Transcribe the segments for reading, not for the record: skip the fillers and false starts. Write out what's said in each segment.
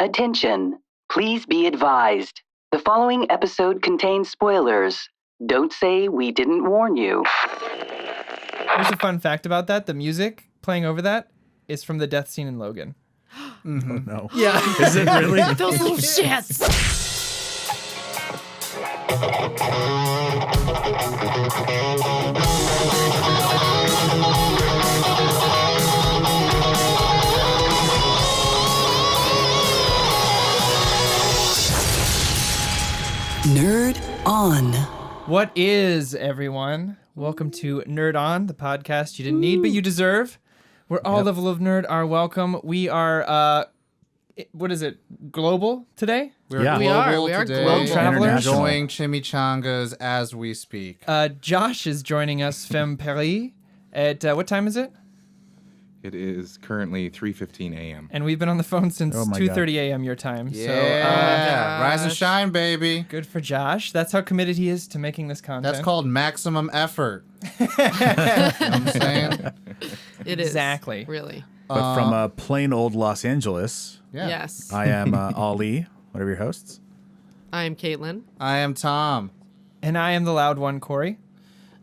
Attention. Please be advised. The following episode contains spoilers. Don't say we didn't warn you. Here's a fun fact about that. The music playing over that is from the death scene in Logan. Mm-hmm. Oh, no. Yeah. Is it really? Those little shits. Nerd On. What is, everyone? Welcome to Nerd On, the podcast you didn't need but you deserve. Where all level of nerd are welcome. We are, what is it, global today? We are today. World travelers. Enjoying chimichangas as we speak. Josh is joining us, Femme Paris, at, what time is it? It is currently 3:15 a.m. And we've been on the phone since 2:30 a.m. your time. Yeah. So, Rise and shine, baby. good for Josh. That's how committed he is to making this content. That's called maximum effort. You know what I'm saying? It is. Exactly. Really. But from plain old Los Angeles, Yeah. Yes. I am Ali, one of your hosts. I'm Caitlin. I am Tom. And I am the loud one, Corey.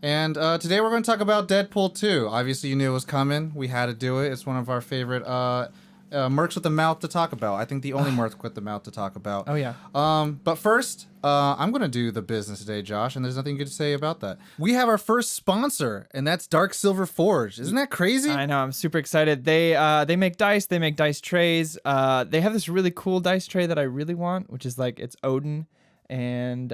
And today we're going to talk about Deadpool 2. Obviously, you knew it was coming. We had to do it. It's one of our favorite mercs with the mouth to talk about. I think the only merc with the mouth to talk about. Oh, yeah. But first, I'm going to do the business today, Josh, and there's nothing good to say about that. We have our first sponsor, and that's Dark Silver Forge. Isn't that crazy? I know. I'm super excited. They make dice. They make dice trays. They have this really cool dice tray that I really want, which is like it's Odin. And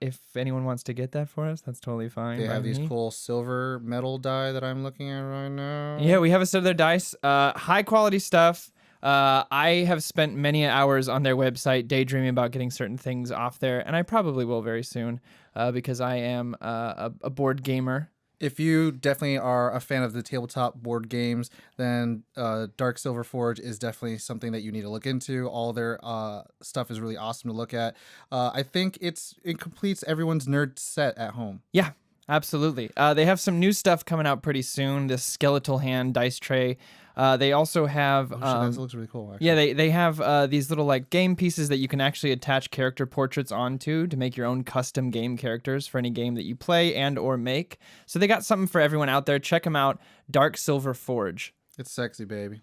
if anyone wants to get that for us, that's totally fine. They have by these me. cool silver metal die that I'm looking at right now. Yeah, we have a set of their dice. High quality stuff. I have spent many hours on their website daydreaming about getting certain things off there, and I probably will very soon because I am a board gamer. If you definitely are a fan of the tabletop board games, then Dark Silver Forge is definitely something that you need to look into. All their stuff is really awesome to look at. I think it completes everyone's nerd set at home. Yeah, absolutely. They have some new stuff coming out pretty soon. This skeletal hand dice tray. They also have. That looks really cool. Actually. Yeah, they have these little like game pieces that you can actually attach character portraits onto to make your own custom game characters for any game that you play and or make. So they got something for everyone out there. Check them out. Dark Silver Forge. It's sexy, baby.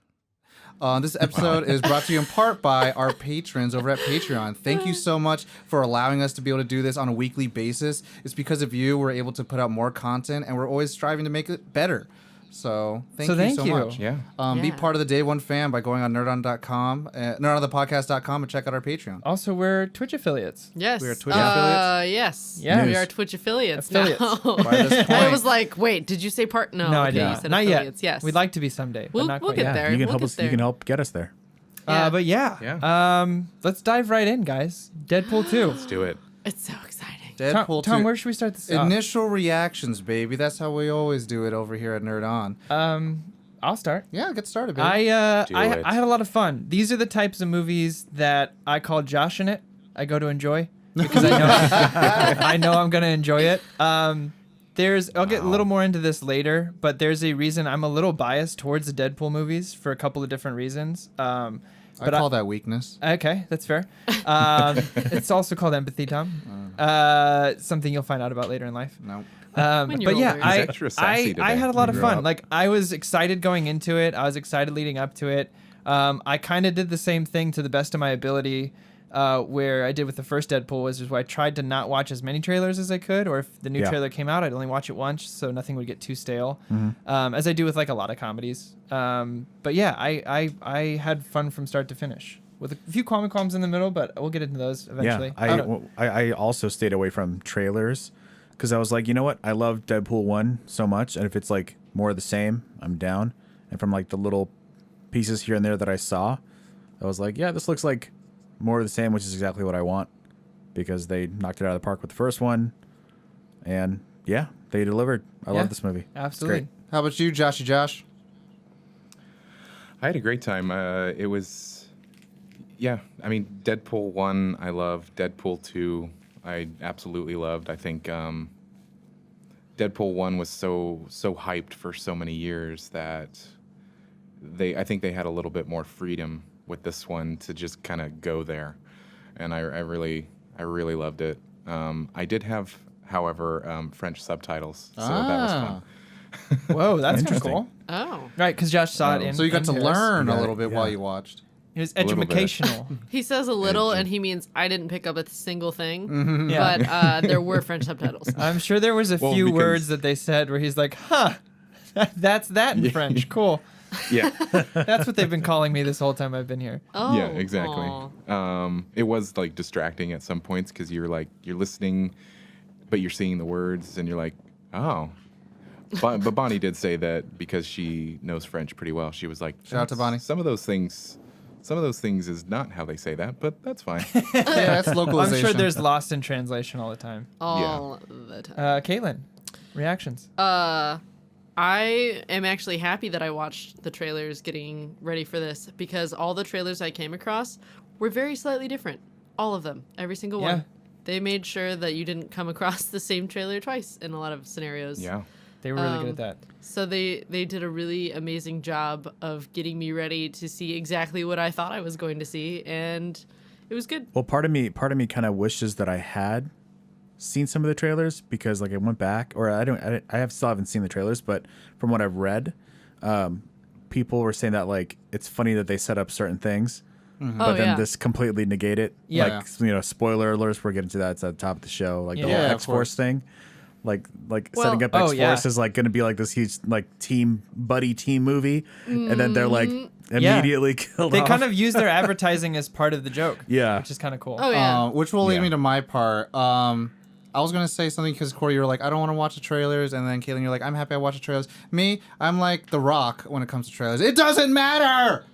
This episode is brought to you in part by our patrons over at Patreon. Thank you so much for allowing us to be able to do this on a weekly basis. It's because of you we're able to put out more content, and we're always striving to make it better. So thank you so much. Yeah. Be part of the Day One fam by going on nerdon.com, nerdonthepodcast.com, and check out our Patreon. Also, we're Twitch affiliates. Yes. We are Twitch affiliates? Yes. Yeah. We News. are Twitch affiliates. By now. this point. I was like, wait, did you say part? No, No, I okay, didn't. you said Not affiliates. yet. Yes. We'd like to be someday, but We'll not get quite yet. there. You can We'll help get us. there. You can help get us there. Yeah. But yeah. Let's dive right in, guys. Deadpool 2. Let's do it. It's so exciting. Deadpool Tom, 2. where should we start this off? Initial reactions, baby. That's how we always do it over here at Nerd On. I'll start. Yeah, get started, baby. I Do it. had a lot of fun. These are the types of movies that I call Josh in it. I go to enjoy because I know I know I'm gonna enjoy it. I'll get a little more into this later, but there's a reason I'm a little biased towards the Deadpool movies for a couple of different reasons. I call that weakness. Okay, that's fair. It's also called empathy, Tom. Something you'll find out about later in life. No. When you're But yeah, older. He's extra sassy I today. had a lot of Grew fun. up. Like I was excited going into it. I was excited leading up to it. I kind of did the same thing to the best of my ability, where I did with the first Deadpool, was where I tried to not watch as many trailers as I could, or if the new trailer came out, I'd only watch it once, so nothing would get too stale. As I do with like a lot of comedies. But yeah, I had fun from start to finish. With a few qualms in the middle, but we'll get into those eventually. Yeah, I also stayed away from trailers because I was like, you know what? I love Deadpool 1 so much, and if it's like more of the same, I'm down. And from like the little pieces here and there that I saw, I was like, yeah, this looks like more of the same, which is exactly what I want because they knocked it out of the park with the first one. And yeah, they delivered. I love this movie. Absolutely. It's great. How about you, Joshy Josh? I had a great time. It was, yeah. I mean, Deadpool 1, I loved. Deadpool 2, I absolutely loved. I think Deadpool 1 was so hyped for so many years that I think they had a little bit more freedom with this one to just kind of go there, and I really loved it. I did have, however, French subtitles, so that was fun. Whoa, that's kind of Interesting. cool. Oh. Right, because Josh saw it in. So you got to in learn Yeah, a little bit yeah. while you watched. It was A little bit. educational. He says a little, and he means I didn't pick up a single thing. Mm-hmm. Yeah. But there were French subtitles. I'm sure there was a Well, few because- words that they said where he's like, huh, that's that in French. Cool. Yeah. That's what they've been calling me this whole time I've been here. Oh. Yeah, exactly. Aw. It was like distracting at some points because you're listening, but you're seeing the words and you're like, oh. But Bonnie did say that because she knows French pretty well. She was like, Shout out to Bonnie. Some of those things is not how they say that, but that's fine. Yeah, that's I'm localization. sure there's lost in translation all the time. All the time. Caitlin, reactions. I am actually happy that I watched the trailers getting ready for this because all the trailers I came across were very slightly different. All of them. Every single Yeah. one. They made sure that you didn't come across the same trailer twice in a lot of scenarios. Yeah. They were really good at that. So they did a really amazing job of getting me ready to see exactly what I thought I was going to see, and it was good. Well, part of me kind of wishes that I had seen some of the trailers because like I went back, or still haven't seen the trailers, but from what I've read, people were saying that like it's funny that they set up certain things, but then this completely negate it. Yeah. Like spoiler alerts. We're getting to that. It's at the top of the show. Like the Yeah, whole of X-Force thing. Like Well- setting up Oh, X-Force yeah. is like going to be like this huge like buddy team movie, and then they're like Yeah. immediately killed They off. kind of use their advertising as part of the joke. Yeah. Which is kind of cool. Oh, yeah. Which will lead Yeah. me to my part. I was gonna say something because Corey, you were like, I don't want to watch the trailers, and then Caitlin, you're like, I'm happy I watched the trailers. Me, I'm like The Rock when it comes to trailers. It doesn't matter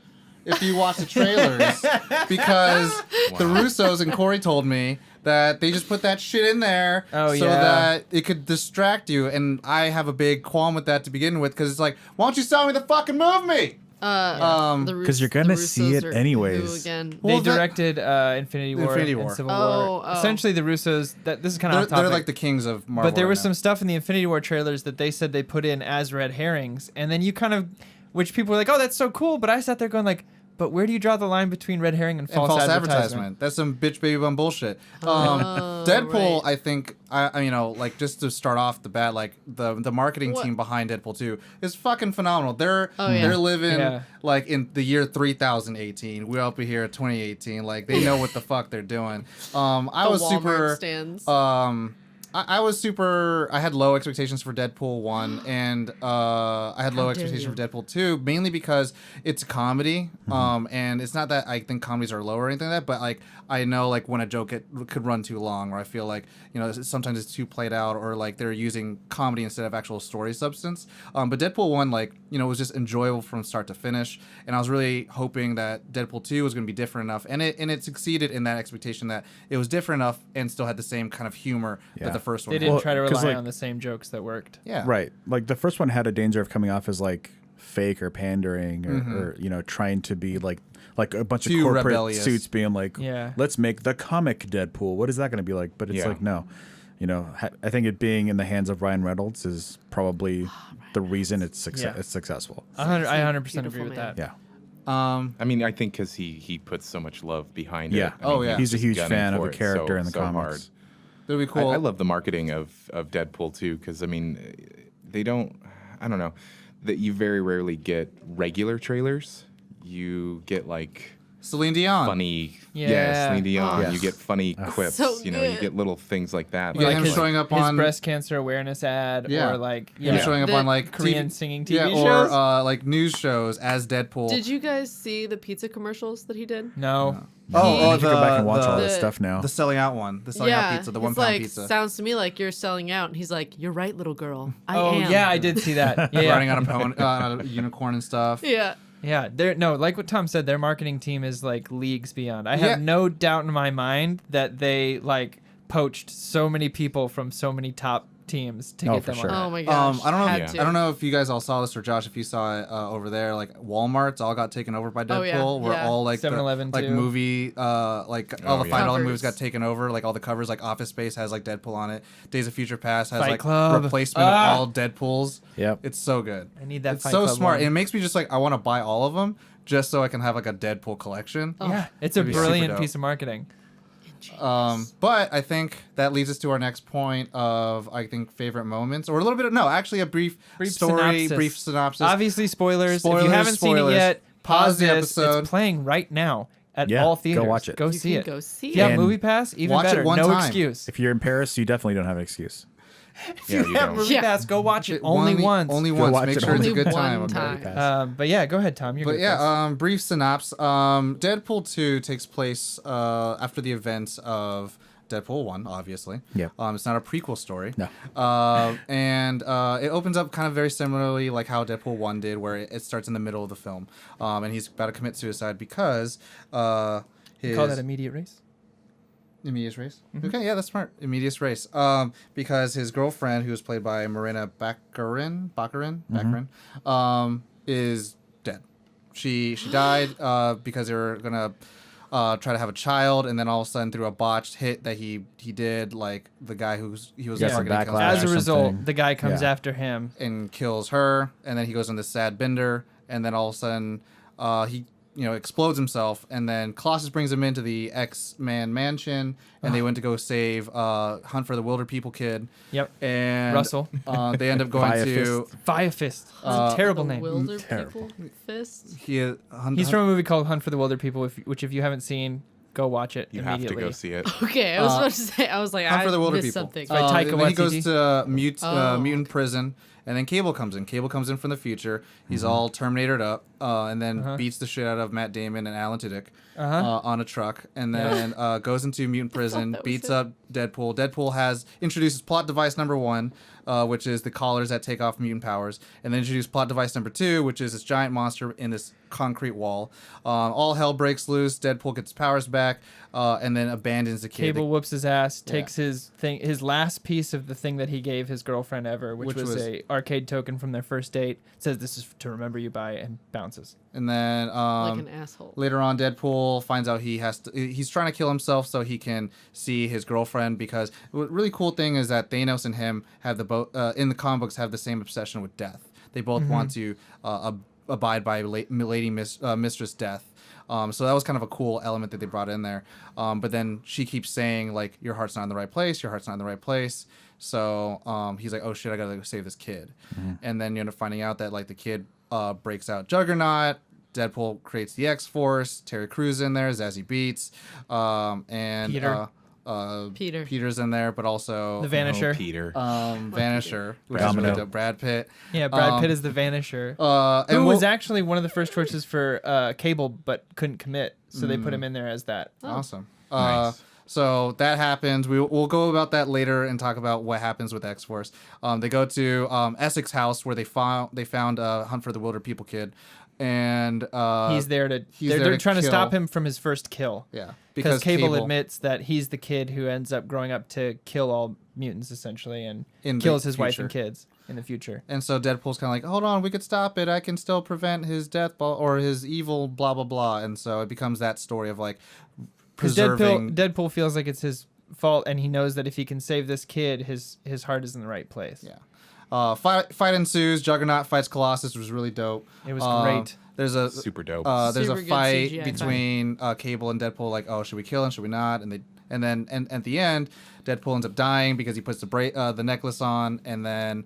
if you watch the trailers because the Russos and Corey told me that they just put that shit in there Oh, so yeah. that it could distract you, and I have a big qualm with that to begin with because it's like, why don't you sell me the fucking movie? Because you're gonna see it anyways. Who again? They Well, that- directed Infinity War Infinity and War. Civil Oh, War. oh. Essentially, the Russos. This is kind of off They're topic. like the kings of Marvel. But there right was now. some stuff in the Infinity War trailers that they said they put in as red herrings, and then you kind of, which people were like, "Oh, that's so cool," but I sat there going like, "But where do you draw the line between red herring and false, advertisement?" That's some bitch baby bum bullshit. Deadpool, right. I think, like just to start off the bat, like the marketing What? team behind Deadpool 2 is fucking phenomenal. They're yeah. they're living Yeah. like in the year 3018. We're up here at 2018. Like they know what the fuck they're doing. I The was Walmart super. stands. I was super. I had low expectations for Deadpool 1, and I had low dare expectations you. for Deadpool 2, mainly because it's a comedy. And it's not that I think comedies are low or anything like that, but like I know like when a joke could run too long, or I feel like sometimes it's too played out, or like they're using comedy instead of actual story substance. But Deadpool 1, like was just enjoyable from start to finish, and I was really hoping that Deadpool 2 was going to be different enough, and it succeeded in that expectation that it was different enough and still had the same kind of humor Yeah. that the first one They had. didn't Well, try to 'cause, rely like- on the same jokes that worked. Yeah. Right. Like the first one had a danger of coming off as like fake or pandering or trying to be like a bunch Too of corporate rebellious. suits being like, Yeah. let's make the comic Deadpool. What is that going to be like? But it's Yeah. like, no. I think it being in the hands of Ryan Reynolds is probably the reason it's successful. I 100% agree Beautiful with man. that. Yeah. I mean, I think because he puts so much love behind Yeah. it. I Oh, mean, yeah. He's a just huge gunning fan of for the it character in the so comics. hard. It'll be cool. I love the marketing of Deadpool too, because I mean, they don't. I don't know that you very rarely get regular trailers. You get like Celine Dion. funny, Yeah. Celine Dion. Yes. You get funny quips. So you good. get little things like that. Yeah, Like him his- showing up his on breast cancer awareness ad, Yeah. or like him showing up The on like Korean TV singing TV yeah, shows. or like news shows as Deadpool. Did you guys see the pizza commercials that he did? No. Oh, I need to go back and watch all the, this the- stuff now. the selling out one, the selling out pizza, the he's 1 pound like, pizza. sounds to me like you're selling out. And he's like, you're right, little girl. I Oh am. yeah, I did see that. Yeah. Running on a pony, a unicorn and stuff. Yeah. Yeah, like what Tom said, their marketing team is like leagues beyond. I Yeah. have no doubt in my mind that they like poached so many people from so many top teams to Oh, get for them sure. on. Oh my gosh. I don't know. had to. I don't know if you guys all saw this or Josh, if you saw it over there. Like Walmart's all got taken over by Deadpool. Oh, yeah, Where yeah. all like 7-Eleven like too. movie, like all the yeah. $5 Covers. movies got taken over. Like all the covers, like Office Space has like Deadpool on it. Days of Future Past has Fight like Club. replacement of all Deadpools. Yep. It's so good. I need that It's Fight so Club smart. one. And it makes me just like I want to buy all of them just so I can have like a Deadpool collection. Yeah, it's a It'd be super brilliant dope. piece of marketing. But I think that leads us to our next point of I think favorite moments or a little bit of actually a brief story, synopsis. brief synopsis. Obviously, spoilers. If Spoilers, you haven't seen it spoilers. yet, pause the this. episode. It's playing right now at Yeah, all go theaters. watch it. Go You see can it. go see If you have And Movie Pass, even watch it better. one No time. excuse. If you're in Paris, you definitely don't have an excuse. Yeah, you have don't. Movie Yeah. Pass, go watch it only once. Only Go once. watch Make it sure it's a only good one time. Okay. time. But yeah, go ahead, Tom. You're But good yeah, at this. brief synopsis. Deadpool 2 takes place after the events of Deadpool 1, obviously. Yeah. It's not a prequel story. No. And it opens up kind of very similarly like how Deadpool 1 did, where it starts in the middle of the film. And he's about to commit suicide because his... Call that immediate race. Immediate race. Mm-hmm. Okay, yeah, that's smart. Immediate race. Because his girlfriend, who was played by Marina Baccarin, is dead. She died because they were gonna try to have a child, and then all of a sudden, through a botched hit that he did, like the guy he was Got never some gonna kill backlash. As a or result, something. the guy comes Yeah. after him. and kills her, and then he goes on this sad bender, and then all of a sudden, he explodes himself, and then Colossus brings him into the X-Man mansion, and they went to go save Hunt for the Wilder People kid. Yep. And Russell. they end up going Via to Fire Fist. It's a terrible The name. Wilder Terrible. People Fist. He's from a movie called Hunt for the Wilder People, which if you haven't seen, go watch it You have to immediately. go see it. Okay, I was about to say. I was like, Hunt I for the Wilder missed People. something. by Taika And then he Waititi. goes to Oh, mutant prison, and then Cable comes in. Cable comes in from the future. He's all Terminatored up, and then beats the shit out of Matt Damon and Alan Tudyk on a truck, and then goes into mutant prison, that was beats it. up Deadpool. Deadpool introduces plot device number 1, which is the collars that take off mutant powers, and then introduce plot device number 2, which is this giant monster in this concrete wall. All hell breaks loose. Deadpool gets his powers back, and then abandons the kid. Cable whoops his ass, takes his last piece of the thing that he gave his girlfriend ever, which was a arcade token from their first date. Says this is to remember you by, and bounces. And then like an asshole. later on, Deadpool finds out he's trying to kill himself so he can see his girlfriend, because the really cool thing is that Thanos and him have in the comic books have the same obsession with death. They both want to abide by Mistress Death. So that was kind of a cool element that they brought in there. But then she keeps saying, like, your heart's not in the right place. Your heart's not in the right place. So he's like, oh, shit, I got to go save this kid. And then you end up finding out that, like, the kid breaks out Juggernaut. Deadpool creates the X-Force. Terry Crews in there. Zazie Beetz. And Peter. Peter's in there, but also The Vanisher. Oh, Peter. Vanisher. Which Domino. is really dope. Brad Pitt. Yeah, Brad Pitt is the Vanisher. And Who was we'll- actually one of the first choices for Cable, but couldn't commit, so they put him in there as that. Awesome. Nice. So that happens. We'll go about that later and talk about what happens with X-Force. They go to Essex House, where they found Hunt for the Wilder People kid, and He's there to. he's They're, there they're to trying to kill. stop him from his first kill. Yeah, Because Cable admits that he's the kid who ends up growing up to kill all mutants essentially, and In the kills his wife future. and kids in the future. And so Deadpool's kind of like, hold on, we could stop it. I can still prevent his death or his evil, blah blah blah. And so it becomes that story of like Because preserving. Deadpool feels like it's his fault, and he knows that if he can save this kid, his heart is in the right place. Yeah. Fight ensues. Juggernaut fights Colossus, which was really dope. It was great. There's a Super dope. there's Super a good fight CGI between Cable and Deadpool, like, oh, should we kill him? Should we not? And then at the end, Deadpool ends up dying because he puts the necklace on, and then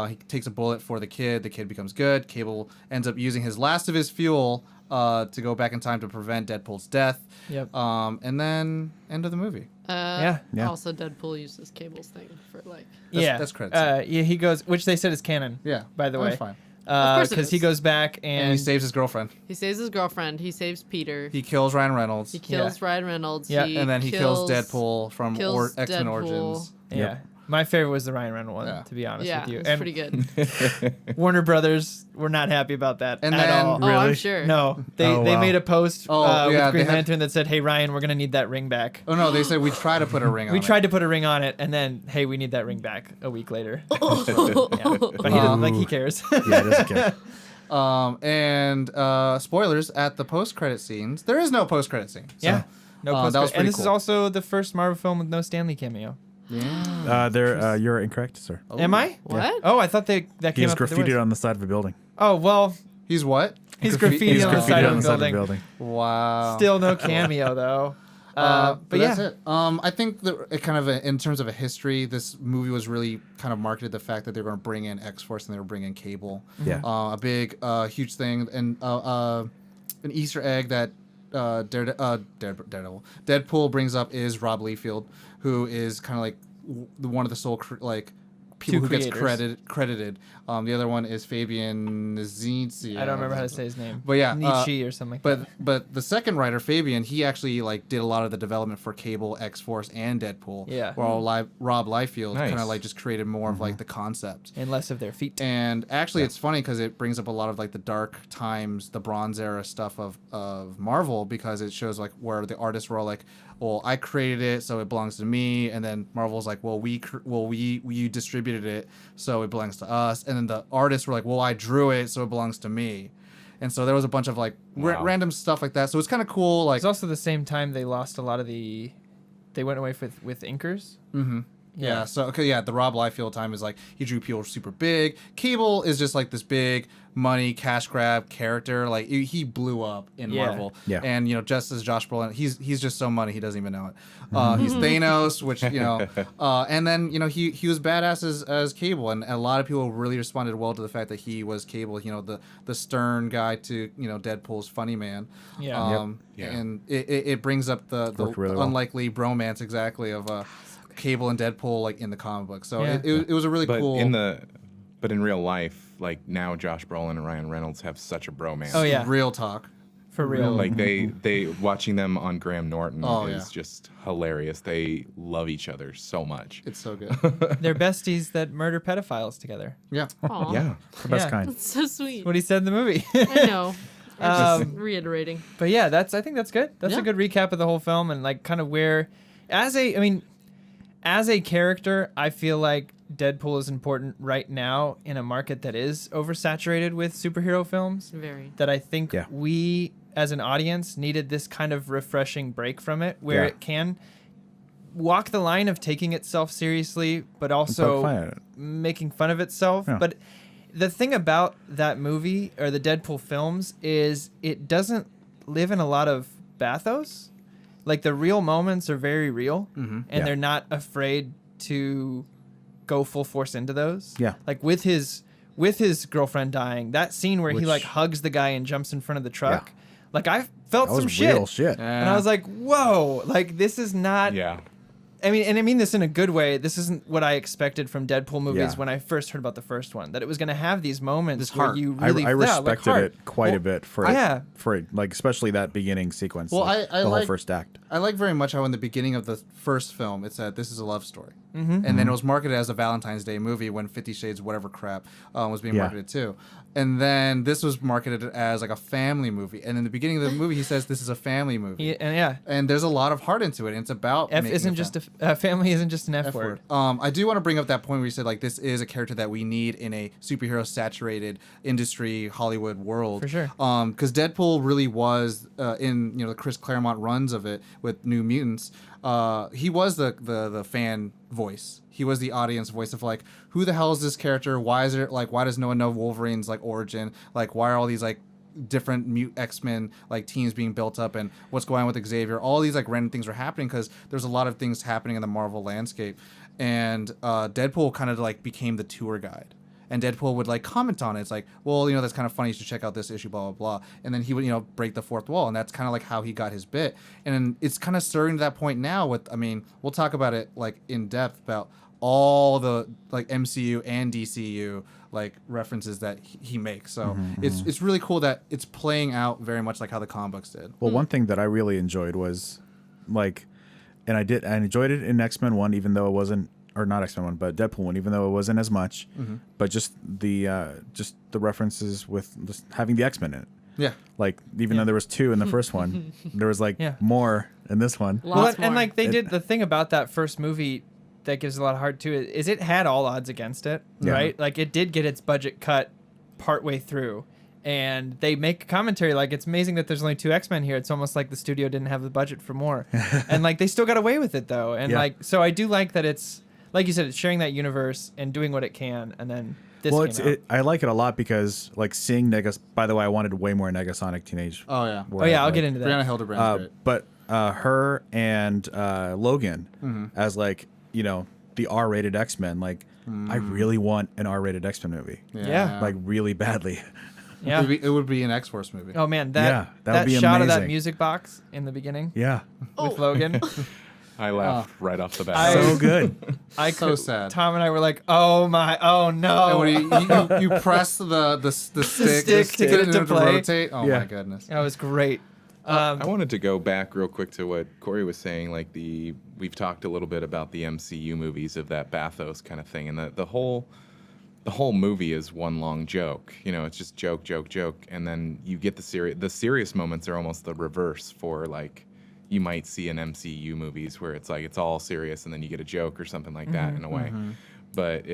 he takes a bullet for the kid. The kid becomes good. Cable ends up using his last of his fuel to go back in time to prevent Deadpool's death. Yep. And then end of the movie. Yeah. Also, Deadpool uses Cable's thing for like. That's credits. Yeah, he goes, which they said is canon. Yeah. By the That's way. fine. course it Because he is. goes back And he saves his girlfriend. He saves his girlfriend. He saves Peter. He kills Ryan Reynolds. He kills Ryan Reynolds. Yeah, and then he kills Deadpool from kills X-Men Deadpool. Origins. Yeah. My favorite was the Ryan Reynolds one, Yeah. to be honest Yeah, with you. it's And pretty good. Warner Brothers were not happy about that And at then- all. Oh, I'm Really? sure. No, they Oh, wow. made a post Oh, yeah, with Green they had- Lantern that said, "Hey Ryan, we're gonna need that ring back." Oh no, they said we try to put a ring on We it. tried to put a ring on it, and then, hey, we need that ring back a week later. Yeah. But he doesn't, like, he cares. Yeah, it doesn't care. And spoilers at the post-credit scenes. There is no post-credit scene. So, Yeah. No that post- was pretty and this is cool. also the first Marvel film with no Stanley cameo. Yeah. You're incorrect, sir. Am I? What? Oh, I thought that He came is up. that there graffitied was. on the side of a building. Oh well, He's what? he's graffiti on the graffiti side on of the the side of the building. building. Wow. Still no cameo though. But yeah, that's it. I think that it kind of in terms of a history, this movie was really kind of marketed the fact that they're going to bring in X-Force and they were bringing Cable. Yeah. A big, huge thing, and an Easter egg that Daredevil, Deadpool brings up is Rob Liefeld, who is kind of like one of the sole people Two who gets creators. credited. The other one is Fabian Zinzi. I don't remember how to say his name. But yeah, Nietzsche or something. Like But the second writer, Fabian, he actually like did a lot of the development for Cable, X-Force, and Deadpool. Yeah. While Rob Liefeld Nice. kind of like just created more of like the concept. that. And less of their feet. And actually, it's funny because it brings up a lot of like the dark times, the Bronze Era stuff of Marvel, because it shows like where the artists were all like, "Well, I created it, so it belongs to me," and then Marvel's like, "Well, we distributed it, so it belongs to us," and then the artists were like, "Well, I drew it, so it belongs to me," and so there was a bunch of like Wow. random stuff like that. So it's kind of cool, like. It's also the same time they lost a lot of the. They went away with inkers. Mm-hmm. Yeah. So okay, yeah, the Rob Liefeld time is like he drew people super big. Cable is just like this big money cash grab character. Like he blew up in Yeah. Marvel. Yeah. And just as Josh Brolin, he's just so money he doesn't even know it. He's Thanos, which and then he was badass as Cable, and a lot of people really responded well to the fact that he was Cable. The stern guy to Deadpool's funny man. Yeah. Yep. Yeah. And it brings up the Worked really well. unlikely bromance exactly of Cable and Deadpool like in the comic book. So Yeah. it was a really But cool. in real life, like now Josh Brolin and Ryan Reynolds have such a bromance. Oh, yeah. real talk. For real. Like they watching them on Graham Norton Oh, is yeah. just hilarious. They love each other so much. It's so good. They're besties that murder pedophiles together. Yeah. Aw, Yeah. The best Yeah. kind. That's so sweet. What he said in the movie. I know. I'm just reiterating. But yeah, I think that's good. That's Yeah. a good recap of the whole film and like kind of where, as a character, I feel like Deadpool is important right now in a market that is oversaturated with superhero films. Very. That I think Yeah. we, as an audience, needed this kind of refreshing break from it, where Yeah. it can walk the line of taking itself seriously, but also poke fun at it. making fun of itself. Yeah. But the thing about that movie or the Deadpool films is it doesn't live in a lot of bathos. Like the real moments are very real, and Yeah. they're not afraid to go full force into those. Yeah. Like with his girlfriend dying, that scene where he Which- like hugs the guy and jumps in front of the truck. Yeah. Like I felt That was some shit. real shit. And I was like, whoa, like this is not Yeah. I mean this in a good way. This isn't what I expected from Deadpool movies Yeah. when I first heard about the first one. That it was going to have these moments This where heart. you I really respected heart. it quite a Well, bit for yeah. it, like especially that beginning sequence. Well, like, I the whole like- first act. I like very much how in the beginning of the first film it said this is a love story, and then it was marketed as a Valentine's Day movie when 50 Shades whatever crap was being Yeah. marketed too, and then this was marketed as like a family movie, and in the beginning of the movie he says this is a family movie, And yeah, and there's a lot of heart into it. And it's about F making isn't just family isn't just an F word. I do want to bring up that point where you said like this is a character that we need in a superhero saturated industry Hollywood world. For sure. Because Deadpool really was in the Chris Claremont runs of it with New Mutants. He was the fan voice. He was the audience voice of like, who the hell is this character? Why is it like why does no one know Wolverine's like origin? Like why are all these like different X-Men like teams being built up, and what's going on with Xavier? All these like random things were happening because there's a lot of things happening in the Marvel landscape, and Deadpool kind of like became the tour guide. And Deadpool would like comment on it. It's like, well, that's kind of funny. You should check out this issue, blah, blah, blah. And then he would, break the fourth wall. And that's kind of like how he got his bit. And it's kind of stirring to that point now with, we'll talk about it like in depth about all the like MCU and DCU like references that he makes. So it's really cool that it's playing out very much like how the comic books did. Well, one thing that I really enjoyed was like, I enjoyed it in X-Men 1, even though it wasn't or not X-Men one, but Deadpool one, even though it wasn't as much, but just the references with just having the X-Men in it. Yeah. Like even though there was 2 in the first one, there was like more in this one. Well, Lots and more. like they did the thing about that first movie that gives a lot of heart to it is it had all odds against it, right? Like it did get its budget cut partway through. And they make commentary like it's amazing that there's only 2 X-Men here. It's almost like the studio didn't have the budget for more. And like they still got away with it though. And like so I do like that it's like you said, it's sharing that universe and doing what it can. And then this came out. I like it a lot because like seeing by the way, I wanted way more Negasonic Teenage. Oh yeah. Oh yeah, I'll get into that. Brianna Hildebrand's great. But her and Logan as like, you know, the R-rated X-Men, like I really want an R-rated X-Men movie. Yeah. Like really badly. Yeah. It would be an X-Force movie. Oh man, that would that be shot of that amazing. music box in the beginning Yeah. with Logan. I laughed right off the bat. So good. So sad. Tom and I were like, oh no. And when you press the stick to get it to play. rotate. Oh my goodness. That was great. I wanted to go back real quick to what Corey was saying. Like we've talked a little bit about the MCU movies of that bathos kind of thing, and the whole movie is one long joke. You know, it's just joke, and then you get the serious moments are almost the reverse for like you might see in MCU movies where it's like it's all serious and then you get a joke or something like that in a way. But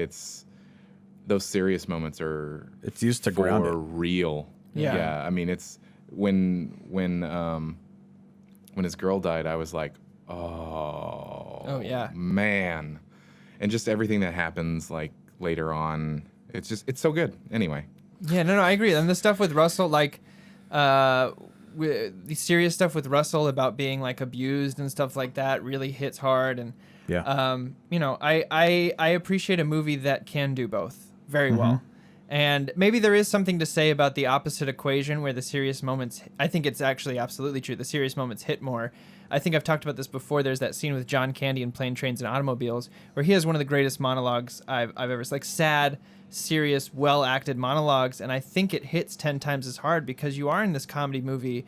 those serious moments are It's used to ground it. real. Yeah. I mean, it's when his girl died, I was like, oh yeah, man, and just everything that happens like later on, it's so good. Anyway, Yeah, no, I agree. And the stuff with Russell, like, the serious stuff with Russell about being like abused and stuff like that really hits hard. And you know, I appreciate a movie that can do both very well. And maybe there is something to say about the opposite equation where the serious moments, I think it's actually absolutely true. The serious moments hit more. I think I've talked about this before. There's that scene with John Candy in Plane, Trains, and Automobiles where he has one of the greatest monologues I've ever seen. Like sad, serious, well-acted monologues. And I think it hits 10 times as hard because you are in this comedy movie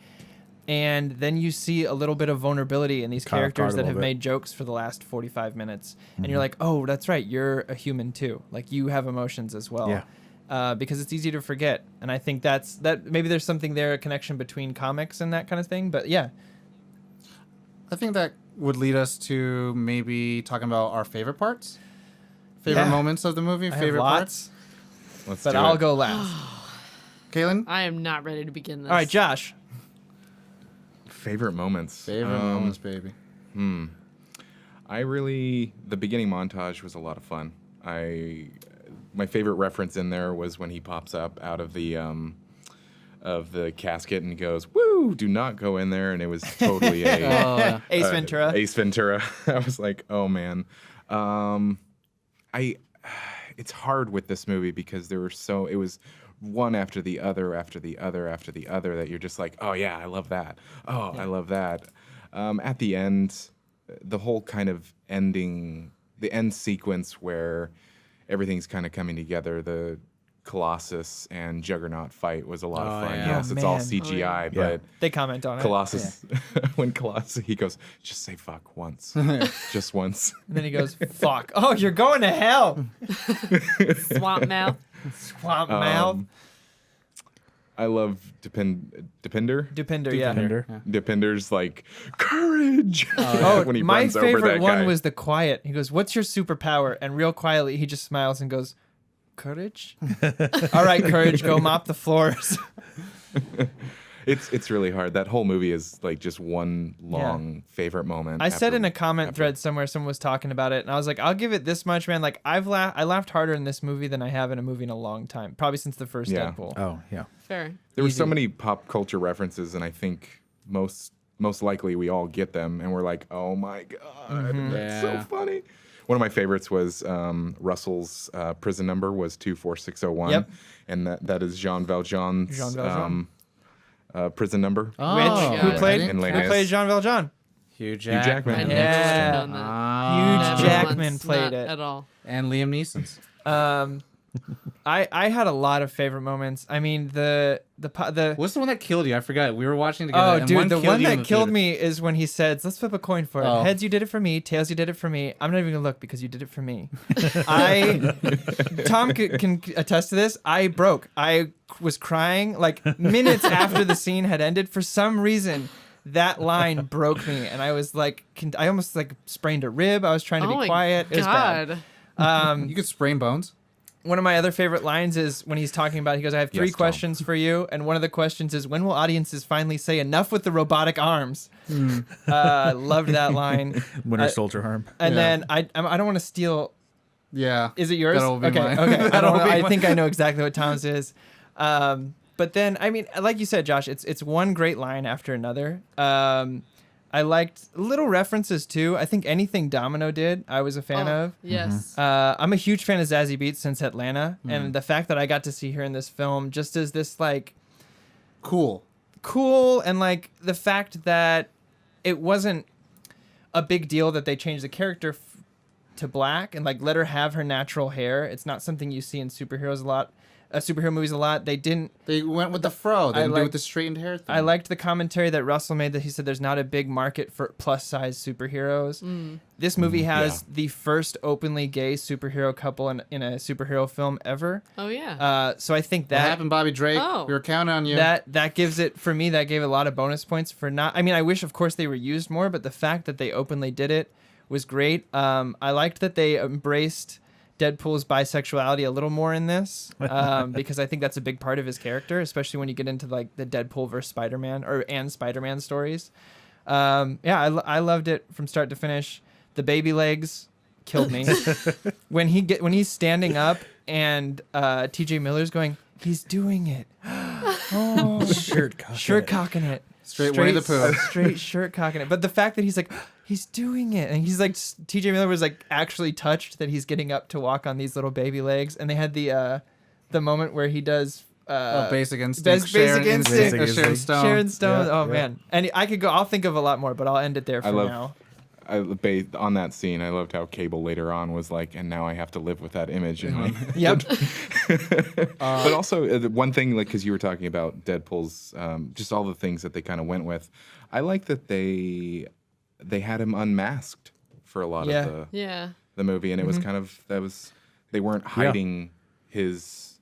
and then you see a little bit of vulnerability in these characters that have made jokes for the last 45 minutes. And you're like, oh, that's right. You're a human too. Like you have emotions as well. Yeah. Because it's easy to forget. And I think that maybe there's something there, a connection between comics and that kind of thing. But yeah. I think that would lead us to maybe talking about our favorite parts. Favorite moments of the movie, favorite parts. But I'll go last. Kaylin? I am not ready to begin this. All right, Josh. Favorite moments. Favorite moments, baby. The beginning montage was a lot of fun. My favorite reference in there was when he pops up out of the casket and goes, "Woo! Do not go in there." And it was totally Ace Ventura. Ace Ventura. I was like, oh man. It's hard with this movie because it was one after the other that you're just like, oh yeah, I love that. Oh, yeah. I love that. At the end, the whole kind of the end sequence where everything's kind of coming together, the Colossus and Juggernaut fight was a lot of fun. Yeah. Yes, it's all CGI, but They comment on Colossus, when Colossus, he goes, just say fuck once. Just once. And then he goes, fuck. Oh, you're going to hell. Swamp mouth. Swamp mouth. I love Depender. Yeah. Depender's like, courage. When he my runs over favorite that one guy. was the quiet. He goes, what's your superpower? And real quietly, he just smiles and goes, courage? All right, courage, go mop the floors. It's really hard. That whole movie is like just one long favorite moment. I said in a comment thread somewhere, someone was talking about it, and I was like, I'll give it this much, man. Like, I laughed harder in this movie than I have in a movie in a long time. Probably since the first Deadpool. Oh, yeah. Fair. There were so many pop culture references, and I think most likely we all get them, and we're like, oh my God, that's so funny. One of my favorites was Russell's prison number was 24601. Yep. And that is Jean Valjean's prison number. Which, who played Jean Valjean? Hugh Hugh Jackman. I never Yeah. would have known that. Hugh Never Jackman once, played not it. at all. And Liam Neeson's. I had a lot of favorite moments. I mean, the What's the one that killed you? I forgot. We were watching together. oh, and dude, the one you in that the killed theater. me is when he says, "Let's flip a coin for it. Oh. Heads, you did it for me. Tails, you did it for me. I'm not even gonna look because you did it for me." Tom can attest to this. I broke. I was crying like minutes after the scene had ended. For some reason, that line broke me, and I was like, I almost like sprained a rib. I was trying to Oh be my quiet. It was bad. God. You could sprain bones. One of my other favorite lines is when he's talking about, he goes, "I have three Yes, Tom. questions for you." And one of the questions is, when will audiences finally say enough with the robotic arms? Loved that line. Winter Soldier arm. And Yeah. then I don't want to steal. Yeah. Is it yours? That'll be okay. mine. Okay. I That'll don't know. be I mine. think I know exactly what Tom's is. But then, I mean, like you said, Josh, it's one great line after another. I liked little references too. I think anything Domino did, I was a fan of. Yes. I'm a huge fan of Zazie Beetz since Atlanta, and the fact that I got to see her in this film just as this like Cool. and like the fact that it wasn't a big deal that they changed the character to black and like let her have her natural hair. It's not something you see in superhero movies a lot. They didn't. They went with the fro. They didn't do liked- with the straightened hair thing. I liked the commentary that Russell made that he said there's not a big market for plus size superheroes. This movie has the first openly gay superhero couple in a superhero film ever. Oh yeah. So I think What that happened, Bobby Drake? Oh. We were counting on you. that gives it, for me, that gave a lot of bonus points for not. I mean, I wish of course they were used more, but the fact that they openly did it was great. I liked that they embraced Deadpool's bisexuality a little more in this, because I think that's a big part of his character, especially when you get into like the Deadpool versus Spider-Man and Spider-Man stories. I loved it from start to finish. The baby legs killed me. when he's standing up and TJ Miller's going, he's doing it. Oh, shirt cocking it. Straight Winnie the Pooh. Straight shirt cocking it. But the fact that he's like, he's doing it, and he's like, TJ Miller was like actually touched that he's getting up to walk on these little baby legs, and they had the moment where he does Basic Instinct. Basic Instinct. Sharon Stone. Sharon Stone. Yeah, Oh yeah. man, and I could go. I'll think of a lot more, but I'll end it there for now. On that scene, I loved how Cable later on was like, and now I have to live with that image. And Yep. but also the one thing, like, because you were talking about Deadpool's, just all the things that they kind of went with. I like that they had him unmasked for a lot of Yeah. the movie, and it was kind of they weren't hiding his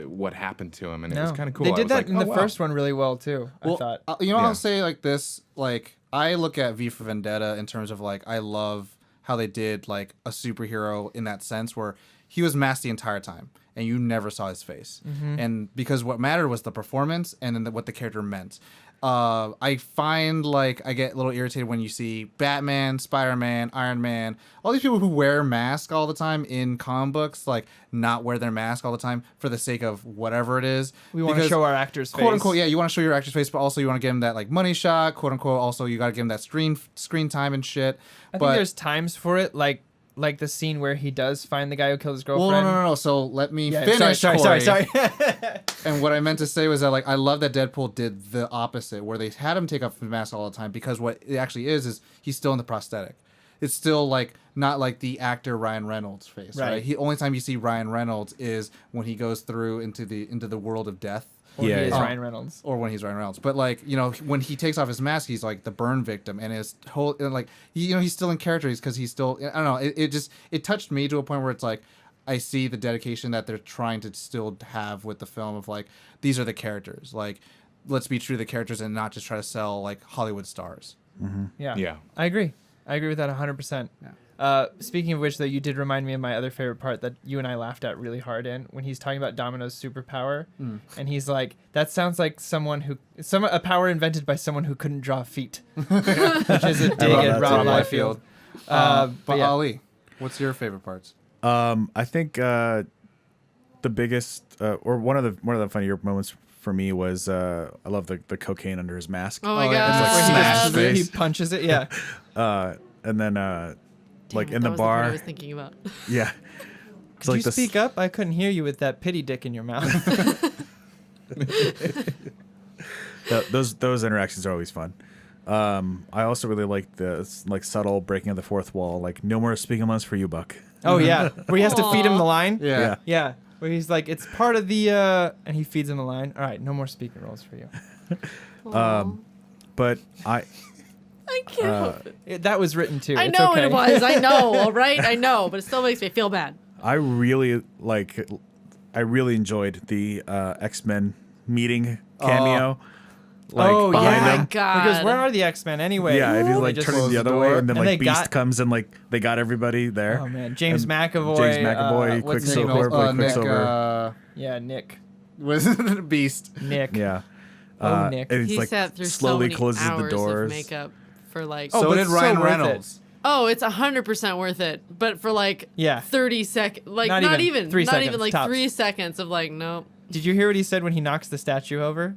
what happened to him, and it was kind of cool. They I did was that like, in oh, the wow. first one really well too. I thought. You know, Yeah. I'll say like this, like I look at V for Vendetta in terms of like I love how they did like a superhero in that sense where he was masked the entire time and you never saw his face, and because what mattered was the performance and then what the character meant. I find like I get a little irritated when you see Batman, Spider-Man, Iron Man, all these people who wear masks all the time in comic books, like not wear their mask all the time for the sake of whatever it is. We want to Because, show our actors' face. quote unquote, yeah, you want to show your actor's face, but also you want to give him that like money shot, quote unquote. Also, you got to give him that screen time and shit. I think there's times for it, like the scene where he does find the guy who killed his well, girlfriend. no. So let me Yeah, finish. sorry. Corey. And what I meant to say was that like I love that Deadpool did the opposite, where they had him take off the mask all the time, because what it actually is he's still in the prosthetic. It's still like not like the actor Ryan Reynolds' face, right? He only time you see Ryan Reynolds is when he goes through into the world of death. Or Yeah, he is yeah. Ryan Reynolds. Or when he's Ryan Reynolds, but like when he takes off his mask, he's like the burn victim, and his whole and like he's still in character because he's still I don't know. It touched me to a point where it's like I see the dedication that they're trying to still have with the film of like these are the characters, like let's be true to the characters and not just try to sell like Hollywood stars. Yeah. I agree with that 100%. Speaking of which, though, you did remind me of my other favorite part that you and I laughed at really hard in when he's talking about Domino's superpower, and he's like, "That sounds like a power invented by someone who couldn't draw feet," which is a dig love at that Rob too. Liefeld. But yeah. Ali, what's your favorite parts? I think the biggest or one of the funnier moments for me was I love the cocaine under his mask. Oh my yeah, god. it's like Where smash he, face. he punches it. Yeah. And then like Damn it, in that the was part I bar, was thinking about. yeah. It's Could like you the speak up? I couldn't hear you with that pity dick in your mouth. those interactions are always fun. I also really like the like subtle breaking of the fourth wall. Like, no more speaking months for you, Buck. Oh yeah, where he has to feed him the line. Yeah. Yeah, where he's like, it's part of the, and he feeds him the line. All right, no more speaking roles for you. But I can't help it. That was written too. I It's know okay. it was. I know. All right. I know, but it still makes me feel bad. I really enjoyed the X-Men meeting cameo. Oh behind yeah, him. God. because where are the X-Men anyway? Yeah, and he's They like just turning closed the other door. way, and then And like they Beast got- comes and like they got everybody there. Oh man, James And McAvoy. James McAvoy, what's his name? Quicksilver, Nick, Quicksilver. Yeah, Nick. was it Beast? Nick. Yeah. Oh, Nick. And He it's like sat through slowly so many closes hours the doors. of makeup for like. Oh, So but did it's Ryan so worth Reynolds. Oh, it's 100% worth it. But for like Yeah. 30 seconds, like Not not even even 3 not seconds, even like tops. 3 seconds of like nope. Did you hear what he said when he knocks the statue over?